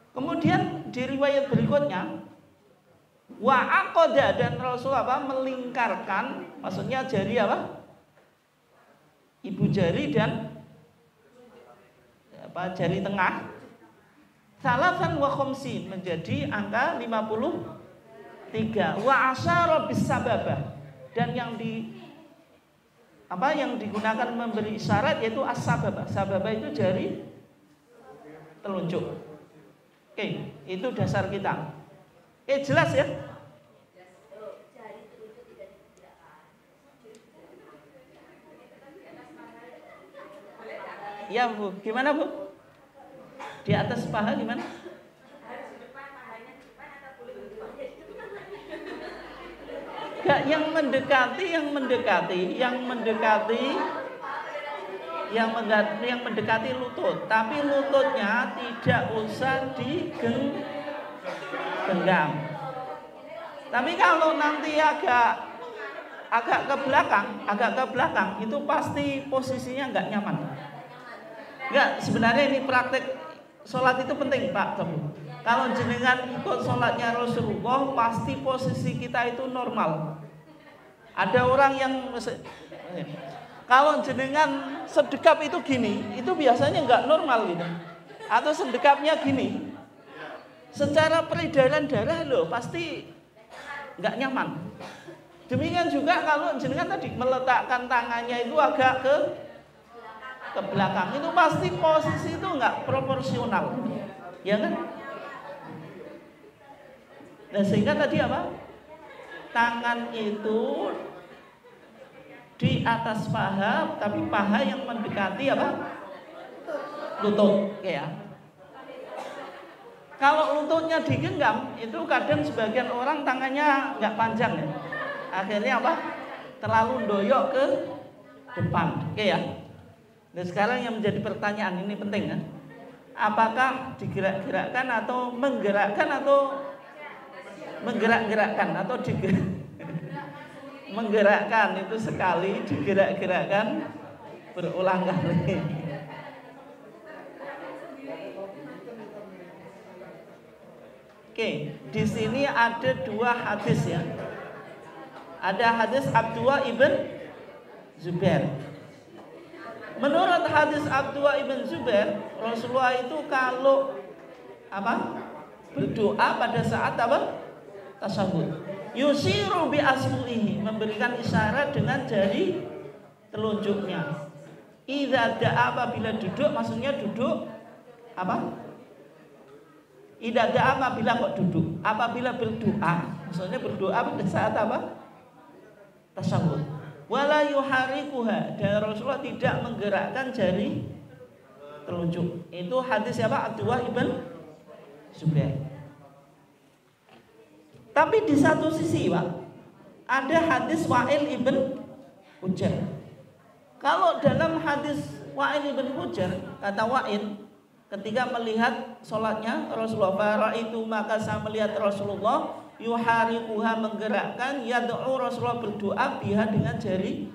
Kemudian di riwayat berikutnya wa aqada, dan Rasulullah apa? Melingkarkan, maksudnya jari apa? Ibu jari dan apa? Jari tengah. Salatan wa khamsin, menjadi angka 53. Wa asyara bis sababah, dan yang digunakan memberi isyarat yaitu as-sababah. Sababah itu jari telunjuk. Oke, itu dasar kita. Oke, jelas ya? Ya Bu, gimana Bu? Di atas paha gimana? Gak, yang mendekati lutut, tapi lututnya tidak usah digenggam. Tapi kalau nanti agak ke belakang, itu pasti posisinya nggak nyaman. Nggak, sebenarnya ini praktek sholat itu penting Pak Tebu. Kalau jenengan ikut sholatnya Rasulullah, pasti posisi kita itu normal. Ada orang yang kalau jenengan sedekap itu gini, itu biasanya nggak normal gitu. Atau sedekapnya gini, secara peredaran darah loh pasti nggak nyaman. Demikian juga kalau jenengan tadi meletakkan tangannya itu agak ke belakang, itu pasti posisi itu nggak proporsional, ya kan? Nah, sehingga tadi apa? Tangan itu di atas paha, tapi paha yang mendekati apa? Lutut, ya. Kalau lututnya digenggam, itu kadang sebagian orang tangannya nggak panjang ya. Akhirnya apa? Terlalu doyok ke depan, oke ya. Nah sekarang yang menjadi pertanyaan ini penting kan? Apakah digerak-gerakkan atau menggerakkan atau menggerak-gerakkan atau menggerakkan itu sekali, digerak-gerakkan berulang kali. Oke, di sini ada dua hadis ya. Ada hadis Abdullah ibn Zubair. Menurut hadis Abdullah ibn Zubair, Rasulullah itu kalau apa? Berdoa pada saat apa? Tasyahud. Yusiru bi asbu'ihi, memberikan isyarat dengan jari telunjuknya. Idza da'a, apabila duduk, maksudnya duduk apa? Idza da'a, apabila kok duduk. Apabila berdoa, maksudnya berdoa pada saat apa? Tasyahud. Wala yuharikuha, dan Rasulullah tidak menggerakkan jari telunjuk. Itu hadis siapa? Abdullah ibn Zubair. Tapi di satu sisi Pak, ada hadis Wa'il ibn Hujr. Kalau dalam hadis Wa'il ibn Hujr, kata Wa'il, ketika melihat sholatnya Rasulullah, faraitu, maka saya melihat Rasulullah yuharikuha, menggerakkan, yad'u, Rasulullah berdoa biha, dengan jari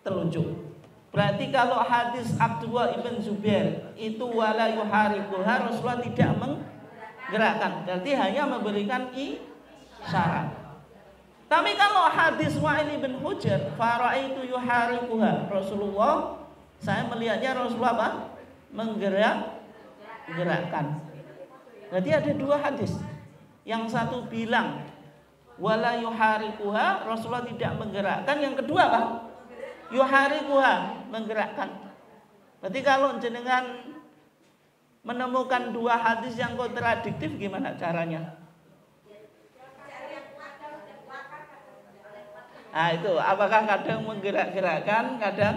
telunjuk. Berarti kalau hadis Abdullah ibn Zubair itu wala yuharikuha, Rasulullah tidak menggerakkan, berarti hanya memberikan isyarat. Tapi kalau hadis Wa'il ibn Hujr, faraitu yuharikuha, Rasulullah, saya melihatnya Rasulullah apa? Menggerakkan. Berarti ada dua hadis. Yang satu bilang wala yuharikuha, Rasulullah tidak menggerakkan. Yang kedua apa? Yuharikuha, menggerakkan. Berarti kalau jenengan menemukan dua hadis yang kontradiktif, gimana caranya? Nah itu, apakah kadang menggerak-gerakkan, kadang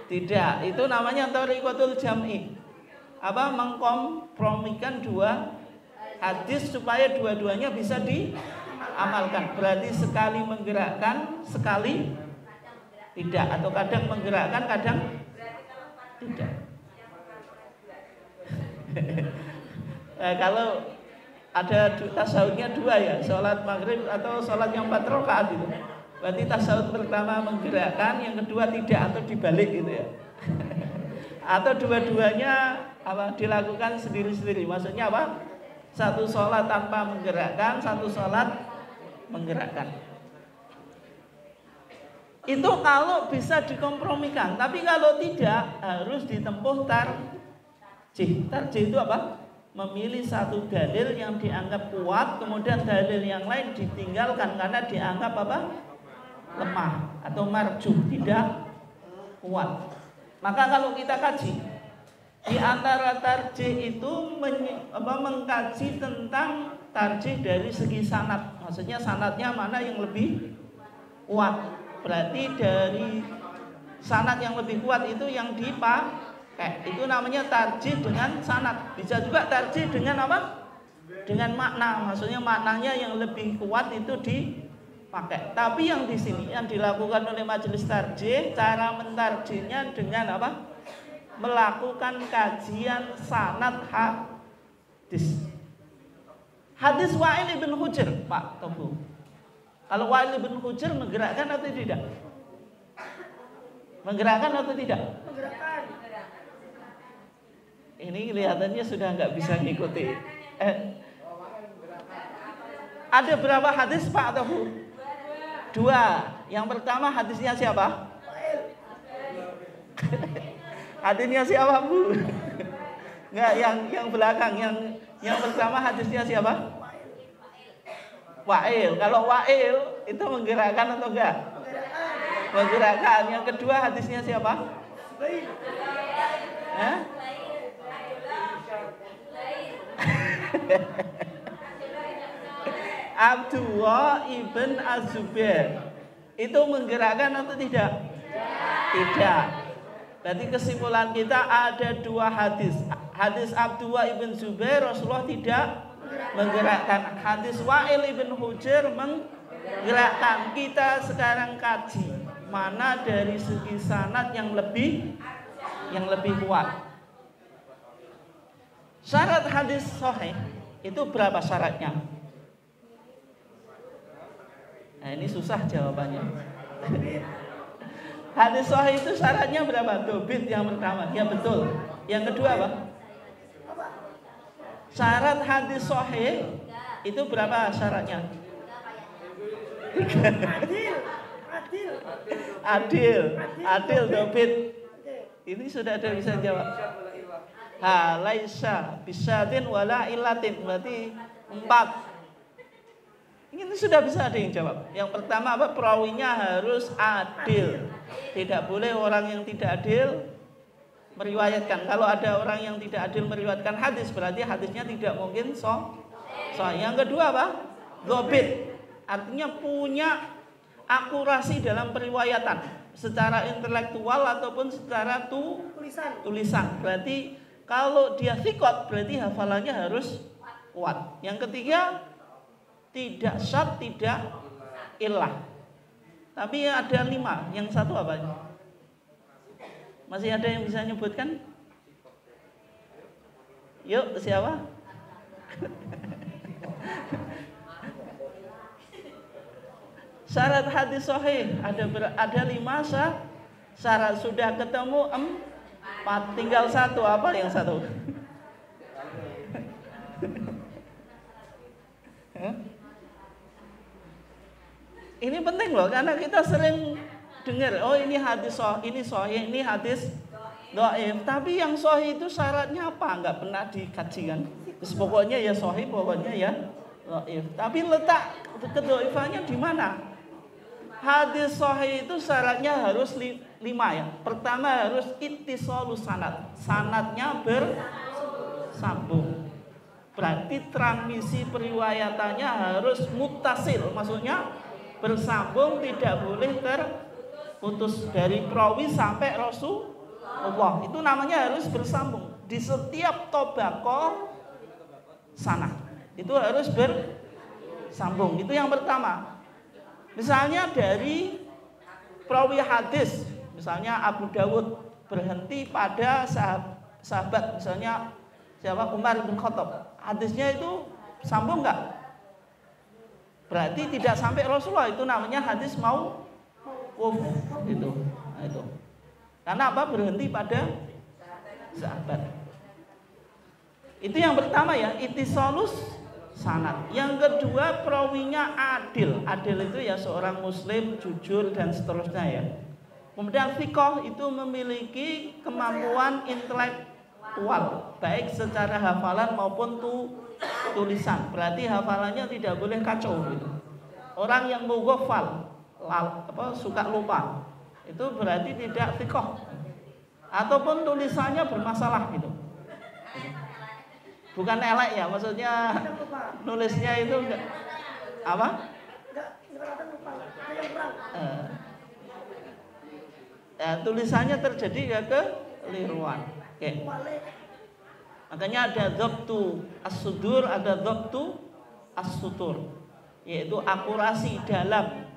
tidak? Itu namanya thariqatul jam'i. Apa? Mengkompromikan dua hadis supaya dua-duanya bisa diamalkan. Berarti sekali menggerakkan, sekali tidak, atau kadang menggerakkan, kadang tidak. Kalau ada tasawufnya dua ya, sholat maghrib atau sholat yang 4 rakaat itu, berarti tasawuf pertama menggerakkan, yang kedua tidak, atau dibalik gitu ya. Atau dua-duanya apa dilakukan sendiri-sendiri. Maksudnya apa? Satu sholat tanpa menggerakkan, satu sholat menggerakkan. Itu kalau bisa dikompromikan. Tapi kalau tidak, harus ditempuh tarjih. Tarjih itu apa? Memilih satu dalil yang dianggap kuat, kemudian dalil yang lain ditinggalkan karena dianggap apa? Lemah atau marjuh, tidak kuat. Maka kalau kita kaji, di antara tarjih itu mengkaji tentang tarjih dari segi sanad. Maksudnya sanadnya mana yang lebih kuat. Berarti dari sanad yang lebih kuat itu yang dipakai. Itu namanya tarjih dengan sanad. Bisa juga tarjih dengan apa? Dengan makna. Maksudnya maknanya yang lebih kuat itu dipakai. Tapi yang di sini yang dilakukan oleh majelis tarjih, cara mentarjihnya dengan apa? Melakukan kajian sanad hadis. Hadis Wa'il ibn Hujr, Pak Tobu. Kalau Wa'il ibn Hujr menggerakkan atau tidak? Menggerakkan atau tidak? Menggerakkan. Ini kelihatannya sudah nggak bisa ngikuti. Ada berapa hadis Pak Tobu? Dua. Yang pertama hadisnya siapa? Hadisnya siapa Bu? Enggak, yang belakang, yang pertama hadisnya siapa? Wa'il. Kalau Wa'il itu menggerakkan atau enggak? Menggerakkan. Yang kedua hadisnya siapa? Abdullah ibn Az-Zubair. Itu menggerakkan atau tidak? Tidak. Berarti kesimpulan kita ada dua hadis. Hadis Abdullah ibn Zubair, Rasulullah tidak menggerakkan. Hadis Wa'il ibn Hujr menggerakkan. Kita sekarang kaji mana dari segi sanad yang lebih kuat. Syarat hadis sahih itu berapa syaratnya? Nah, ini susah jawabannya. Hadis sahih itu syaratnya berapa? Dobit yang pertama, ya betul. Yang kedua apa? Syarat hadis sahih itu berapa syaratnya? Adil, dobit. Ini sudah ada bisa jawab. Laisa bisyadin wala ilatin, berarti 4. Ini sudah bisa ada yang jawab. Yang pertama apa? Perawinya harus adil. Tidak boleh orang yang tidak adil meriwayatkan. Kalau ada orang yang tidak adil meriwayatkan hadis, berarti hadisnya tidak mungkin sahih. Yang kedua apa? Dhobit. Artinya punya akurasi dalam periwayatan secara intelektual ataupun secara tulisan. Berarti kalau dia thiqat, berarti hafalannya harus kuat. Yang ketiga, tidak syad, tidak illah. Tapi ada 5. Yang satu apa? Masih ada yang bisa nyebutkan? Yuk, siapa? Syarat hadis sahih ada 5 syarat. Sudah ketemu 4, tinggal 1. Apa yang 1? Ini penting loh, karena kita sering dengar, oh ini hadis sahih, ini sahih, ini hadis dhaif. Tapi yang sahih itu syaratnya apa? Enggak pernah dikaji kan. Terus pokoknya ya sahih, pokoknya ya dhaif. Tapi letak kedhaifannya di mana? Hadis sahih itu syaratnya harus 5 ya. Pertama harus ittisalus sanad. Sanadnya bersambung. Berarti transmisi periwayatannya harus muttasil, maksudnya bersambung, tidak boleh terputus dari perawi sampai Rasulullah. Itu namanya harus bersambung. Di setiap tobaqah sanad itu harus bersambung. Itu yang pertama. Misalnya dari perawi hadis, misalnya Abu Dawud berhenti pada sahabat, misalnya siapa? Umar bin Khattab. Hadisnya itu sambung enggak? Berarti tidak sampai Rasulullah, itu namanya hadis mauquf itu. Nah, itu. Karena apa? Berhenti pada sahabat. Itu yang pertama ya, ittisalus sanad. Yang kedua, perawinya adil. Adil itu ya seorang muslim, jujur dan seterusnya ya. Kemudian thiqah itu memiliki kemampuan intelektual, baik secara hafalan maupun tulisan. Berarti hafalannya tidak boleh kacau gitu. Orang yang mughafal, suka lupa, itu berarti tidak thiqah. Ataupun tulisannya bermasalah gitu. Bukan elek ya, maksudnya nulisnya itu enggak apa? Tulisannya terjadi ya kekeliruan. Oke. Makanya ada dhabtu as-sudur, ada dhabtu as-sutur, yaitu akurasi dalam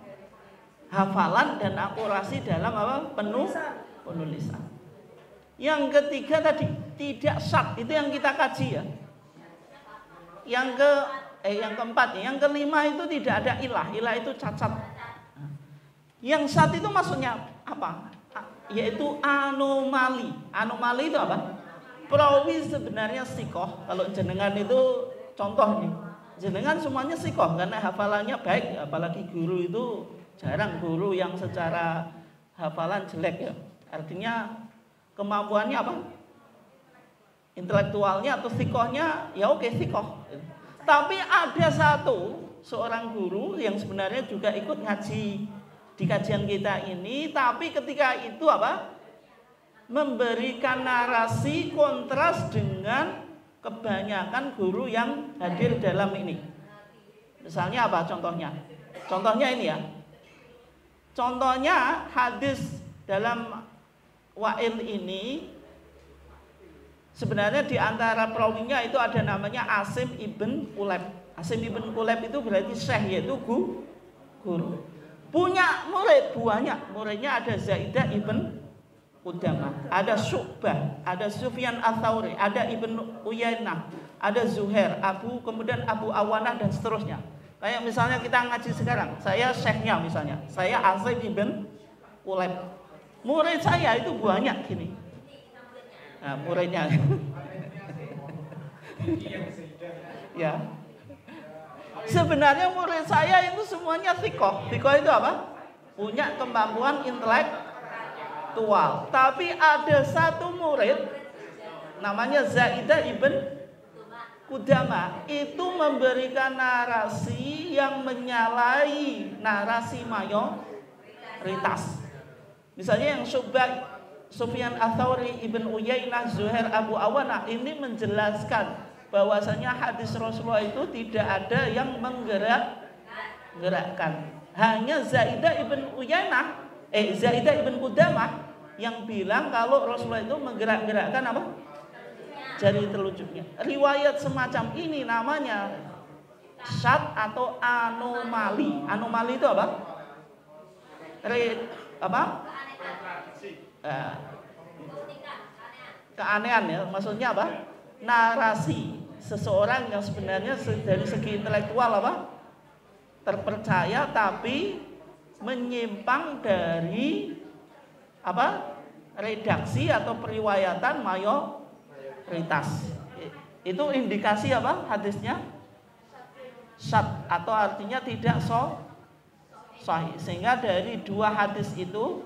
hafalan dan akurasi dalam apa? Penulisan. Yang ketiga tadi tidak syad, itu yang kita kaji ya. Yang keempat, yang kelima itu tidak ada ilah. Ilah itu cacat. Yang syad itu maksudnya apa? Yaitu anomali. Anomali itu apa? Perawi sebenarnya sikoh. Kalau jenengan itu contoh nih, jenengan semuanya sikoh karena hafalannya baik. Apalagi guru itu jarang guru yang secara hafalan jelek ya. Artinya kemampuannya apa? Intelektualnya atau sikohnya ya oke sikoh. Tapi ada seorang guru yang sebenarnya juga ikut ngaji di kajian kita ini, tapi ketika itu apa? Memberikan narasi kontras dengan kebanyakan guru yang hadir dalam ini. Misalnya apa contohnya? Contohnya ini ya. Contohnya hadis dalam Wa'il ini sebenarnya di antara perawinya itu ada namanya Asim ibn Kuleb. Asim ibn Kuleb itu berarti syekh, yaitu guru. Punya murid banyak. Muridnya ada Zaidah ibn Qudamah, ada Syu'bah, ada Sufyan Ats-Tsauri, ada Ibnu Uyainah, ada Zuhair, kemudian Abu Awanah dan seterusnya. Kayak misalnya kita ngaji sekarang, saya syekhnya misalnya, saya Asim ibn Kuleb. Murid saya itu banyak gini. Nah, muridnya. Ya. Sebenarnya murid saya itu semuanya thiqah. Thiqah itu apa? Punya kemampuan intelektual. Tapi ada satu murid namanya Zaidah ibn Qudamah, itu memberikan narasi yang menyalahi narasi mayoritas. Misalnya yang Sufyan Ats-Tsauri, Ibn Uyainah, Zuhair, Abu Awanah ini menjelaskan bahwasanya hadis Rasulullah itu tidak ada yang menggerakkan. Hanya Zaidah ibn Qudamah yang bilang kalau Rasulullah itu menggerak-gerakkan apa? Jari telunjuknya. Riwayat semacam ini namanya syad atau anomali. Anomali itu apa? Keanehan ya. Maksudnya apa? Narasi seseorang yang sebenarnya dari segi intelektual apa? Terpercaya tapi menyimpang dari apa? Redaksi atau periwayatan mayoritas. Itu indikasi apa? Hadisnya syad atau artinya tidak sahih. Sehingga dari dua hadis itu,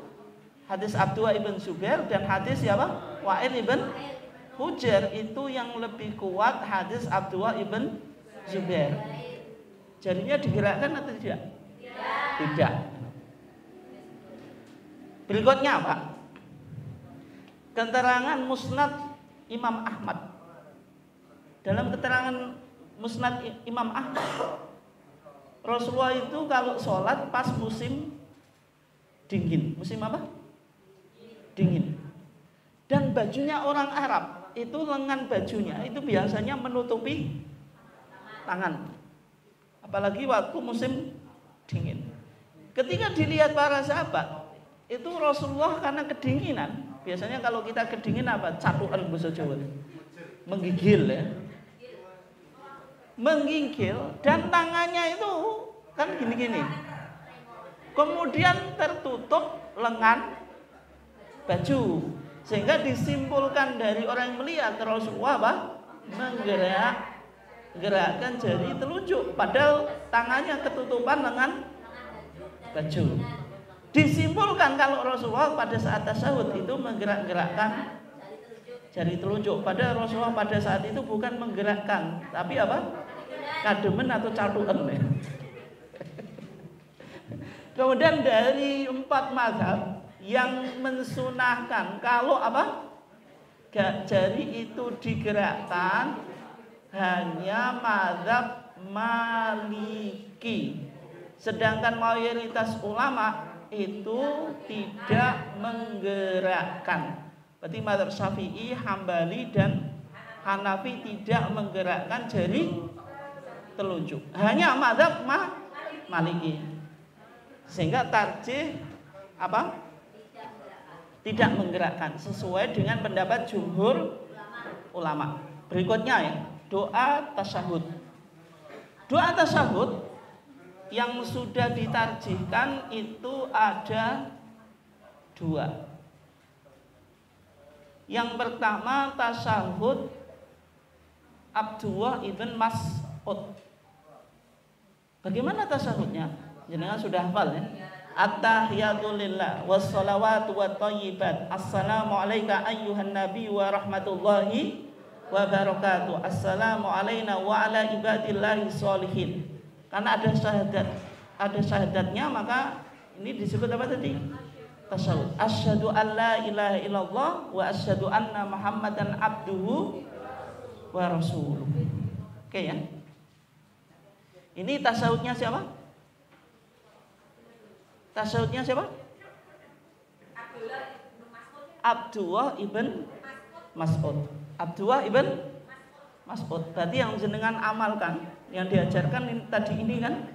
hadis Abdullah ibn Zubair dan hadis siapa? Wa'il ibn Hujr, itu yang lebih kuat hadis Abdullah ibn Zubair. Jarinya digerakkan atau tidak? Tidak. Berikutnya Pak, keterangan Musnad Imam Ahmad. Dalam keterangan Musnad Imam Ahmad, Rasulullah itu kalau sholat pas musim dingin. Musim apa? Dingin. Dan bajunya orang Arab itu, lengan bajunya itu biasanya menutupi tangan. Apalagi waktu musim dingin. Ketika dilihat para sahabat, itu Rasulullah karena kedinginan, biasanya kalau kita kedinginan apa? Catukan bahasa Jawa. Menggigil ya. Menggigil dan tangannya itu kan gini-gini. Kemudian tertutup lengan baju. Sehingga disimpulkan dari orang yang melihat Rasulullah apa? Menggerakkan jari telunjuk, padahal tangannya ketutupan lengan baju. Disimpulkan kalau Rasulullah pada saat tasyahud itu menggerak-gerakkan jari telunjuk, padahal Rasulullah pada saat itu bukan menggerakkan, tapi apa? Kademen atau catuken. Kemudian dari 4 mazhab yang mensunahkan kalau apa? Jari itu digerakkan hanya mazhab Maliki. Sedangkan mayoritas ulama itu tidak menggerakkan. Berarti mazhab Syafi'i, Hambali dan Hanafi tidak menggerakkan jari telunjuk. Hanya mazhab Maliki. Sehingga tarjih apa? Tidak menggerakkan sesuai dengan pendapat jumhur ulama. Berikutnya ya, doa tasyahud. Doa tasyahud yang sudah ditarjihkan itu ada 2. Yang pertama tasyahud Abdullah ibn Mas'ud. Bagaimana tasyahudnya? Jenengan sudah hafal ya? At-tahiyatu lillah wassalawatu wathayyibat. Assalamu alayka ayyuhan nabi wa rahmatullahi wa barakatuh. Assalamu alayna wa ala ibadillahi sholihin. Karena ada syahadatnya, maka ini disebut apa tadi? Tasyahud. Asyhadu an la ilaha illallah wa asyhadu anna Muhammadan abduhu wa rasuluh. Oke ya. Ini tasyahudnya siapa? Tasyahudnya siapa? Abdullah ibn Mas'ud. Abdullah ibn Mas'ud. Berarti yang jenengan amalkan, yang diajarkan tadi ini kan,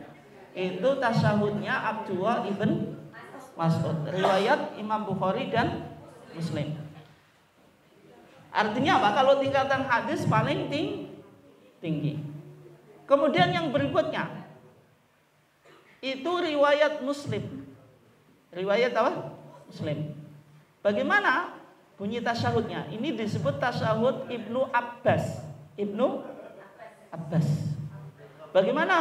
itu tasyahudnya Abdullah ibn Mas'ud. Riwayat Imam Bukhari dan Muslim. Artinya apa? Kalau tingkatan hadis paling tinggi. Kemudian yang berikutnya itu riwayat Muslim. Riwayat apa? Muslim. Bagaimana bunyi tasyahudnya? Ini disebut tasyahud Ibnu Abbas. Ibnu Abbas. Bagaimana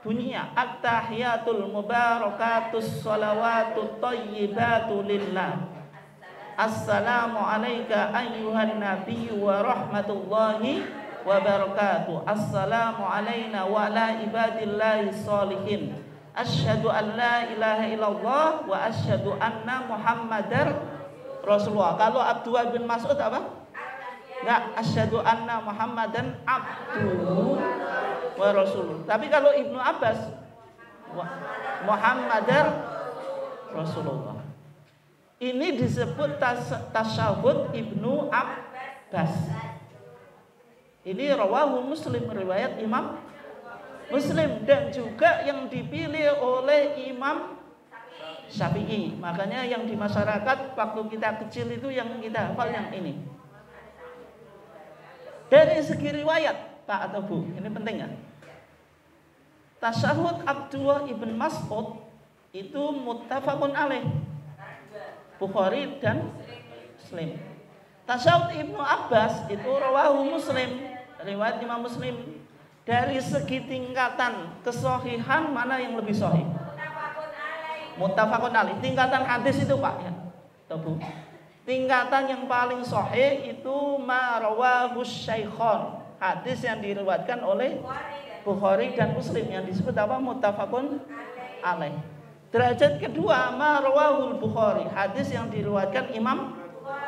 bunyinya? At-tahiyatul mubarakatus shalawatut thayyibatu lillah. Assalamu alayka ayyuhan nabiyyu wa rahmatullahi wa barakatuh. Assalamu alayna wa ala ibadillahi sholihin. Asyhadu an la ilaha illallah wa asyhadu anna Muhammadar Rasulullah. Kalau Abdullah bin Mas'ud apa? Enggak, asyhadu anna Muhammadan abduhu wa rasuluh. Tapi kalau Ibnu Abbas Muhammadar Rasulullah. Ini disebut tasyahud Ibnu Abbas. Ini rawahu Muslim, riwayat Imam Muslim, dan juga yang dipilih oleh Imam Syafi'i. Makanya yang di masyarakat waktu kita kecil itu yang kita hafal yang ini. Dari segi riwayat, Pak atau Bu, ini penting ya. Tasyahud Abdullah ibn Mas'ud itu muttafaqun alaih, Bukhari dan Muslim. Tasyahud Ibnu Abbas itu rawahu Muslim, riwayat Imam Muslim. Dari segi tingkatan kesohihan mana yang lebih sahih? Muttafaqun alaih. Tingkatan hadis itu Pak ya, Bu. Tingkatan yang paling sahih itu ma rawahu syaikhon, hadis yang diriwayatkan oleh Bukhari dan Muslim, yang disebut apa? Muttafaqun alaih. Derajat kedua ma rawahul Bukhari, hadis yang diriwayatkan Imam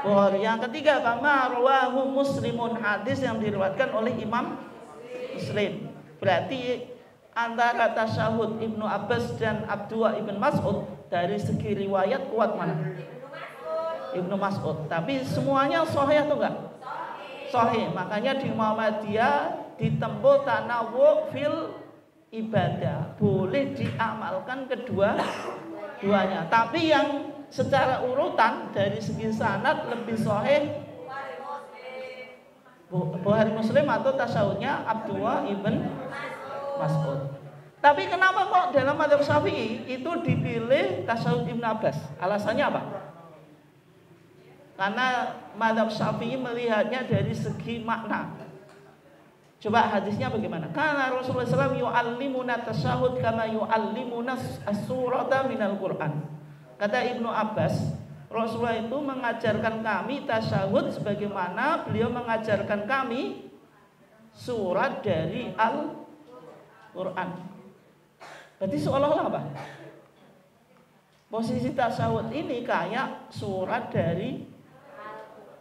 Bukhari. Yang ketiga apa? Ma rawahu Muslimun, hadis yang diriwayatkan oleh Imam Muslim. Berarti antara tasyahud Ibnu Abbas dan Abdullah ibn Mas'ud dari segi riwayat kuat mana? Ibnu Mas'ud. Tapi semuanya sahih atau enggak? Sahih. Makanya di Muhammadiyah ditempuh tanawu fil ibadah. Boleh diamalkan kedua-duanya. Tapi yang secara urutan dari segi sanad lebih sahih Bukhari Muslim atau tasyahudnya Abdullah ibn Mas'ud. Tapi kenapa kok dalam mazhab Syafi'i itu dipilih tasyahud Ibnu Abbas? Alasannya apa? Karena mazhab Syafi'i melihatnya dari segi makna. Coba hadisnya bagaimana? Karena Rasulullah SAW yu'allimuna tasyahud kama yu'allimuna as-surata minal Qur'an. Kata Ibnu Abbas, Rasulullah itu mengajarkan kami tasyahud sebagaimana beliau mengajarkan kami surat dari Al-Quran. Berarti seolah-olah apa? Posisi tasyahud ini kayak surat dari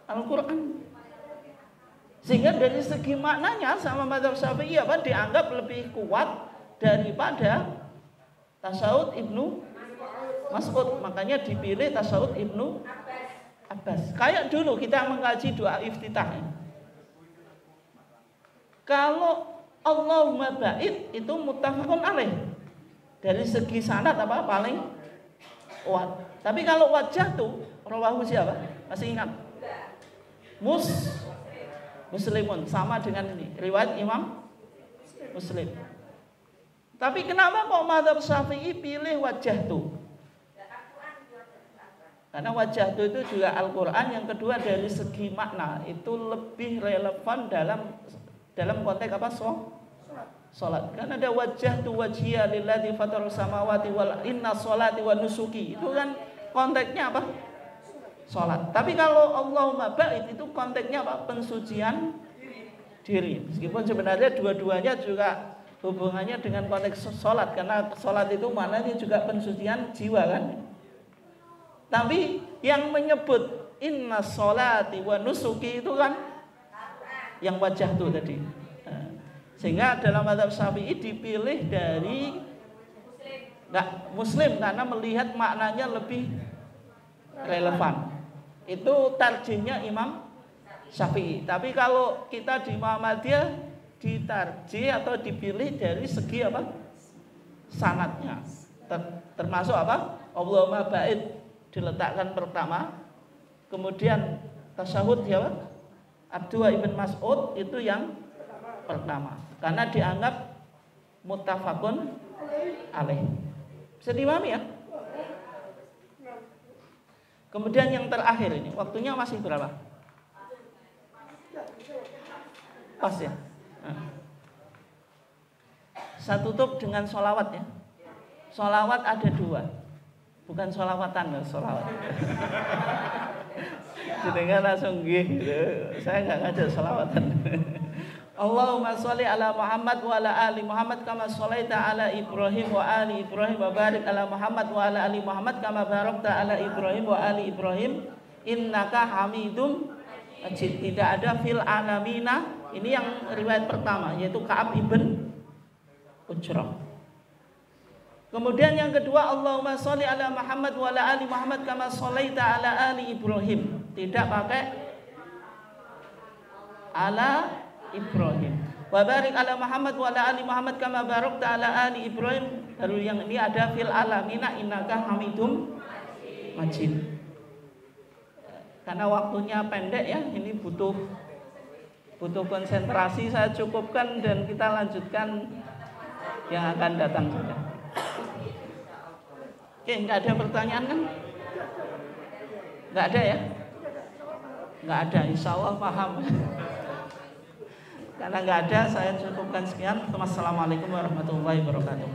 Al-Quran. Sehingga dari segi maknanya sama mazhab Syafi'i apa dianggap lebih kuat daripada tasyahud Ibnu Mas'ud. Makanya dipilih tasyahud Ibnu Abbas. Kayak dulu kita mengkaji doa iftitah. Kalau Allahumma ba'id itu muttafaqun alaih. Dari segi sanad apa paling kuat. Tapi kalau wajah tuh rawahu siapa? Masih ingat? Muslimun, sama dengan ini riwayat Imam Muslim. Tapi kenapa kok mazhab Syafi'i pilih wajah tuh? Karena wajah itu juga Al-Quran. Yang kedua dari segi makna itu lebih relevan dalam konteks apa? Salat. Kan ada wajah tu wajhiya lillazi fatara samawati wal inna sholati wa nusuki. Itu kan konteksnya apa? Salat. Tapi kalau Allahumma ba'id itu konteksnya apa? Pensucian diri. Meskipun sebenarnya dua-duanya juga hubungannya dengan konteks salat, karena salat itu maknanya juga pensucian jiwa kan. Tapi yang menyebut inna sholati wa nusuki itu kan yang wajah itu tadi. Sehingga dalam mazhab Syafi'i dipilih dari Nggak Muslim karena melihat maknanya lebih relevan. Itu tarjihnya Imam Syafi'i. Tapi kalau kita di Muhammadiyah ditarjih atau dipilih dari segi apa? Sanadnya. Termasuk apa? Allahumma ba'id diletakkan pertama. Kemudian tasyahud ya, Abdullah ibn Mas'ud itu yang pertama. Karena dianggap muttafaqun alaih. Bisa dipahami ya? Kemudian yang terakhir ini, waktunya masih berapa? Pas ya? Saya tutup dengan sholawat ya. Sholawat ada dua, bukan sholawatan, sholawat. Jadi langsung gitu. Saya nggak ngajak sholawatan. Allahumma sholli ala Muhammad wa ala ali Muhammad kama sholaita ala Ibrahim wa ali Ibrahim wa barik ala Muhammad wa ala ali Muhammad kama barakta ala Ibrahim wa ali Ibrahim innaka hamidum majid. Tidak ada fil alamina. Ini yang riwayat pertama, yaitu Ka'ab ibn Ujrah. Kemudian yang kedua, Allahumma sholli ala Muhammad wa ala ali Muhammad kama sholaita ala ali Ibrahim. Tidak pakai ala Ibrahim. Wa barik ala Muhammad wa ala ali Muhammad kama barakta ala ali Ibrahim. Baru yang ini ada fil alamina innaka hamidum majid. Karena waktunya pendek ya, ini butuh konsentrasi. Saya cukupkan dan kita lanjutkan yang akan datang juga. Oke, nggak ada pertanyaan kan? Nggak ada ya? Nggak ada, insya Allah paham. Karena nggak ada, saya cukupkan sekian. Wassalamualaikum warahmatullahi wabarakatuh.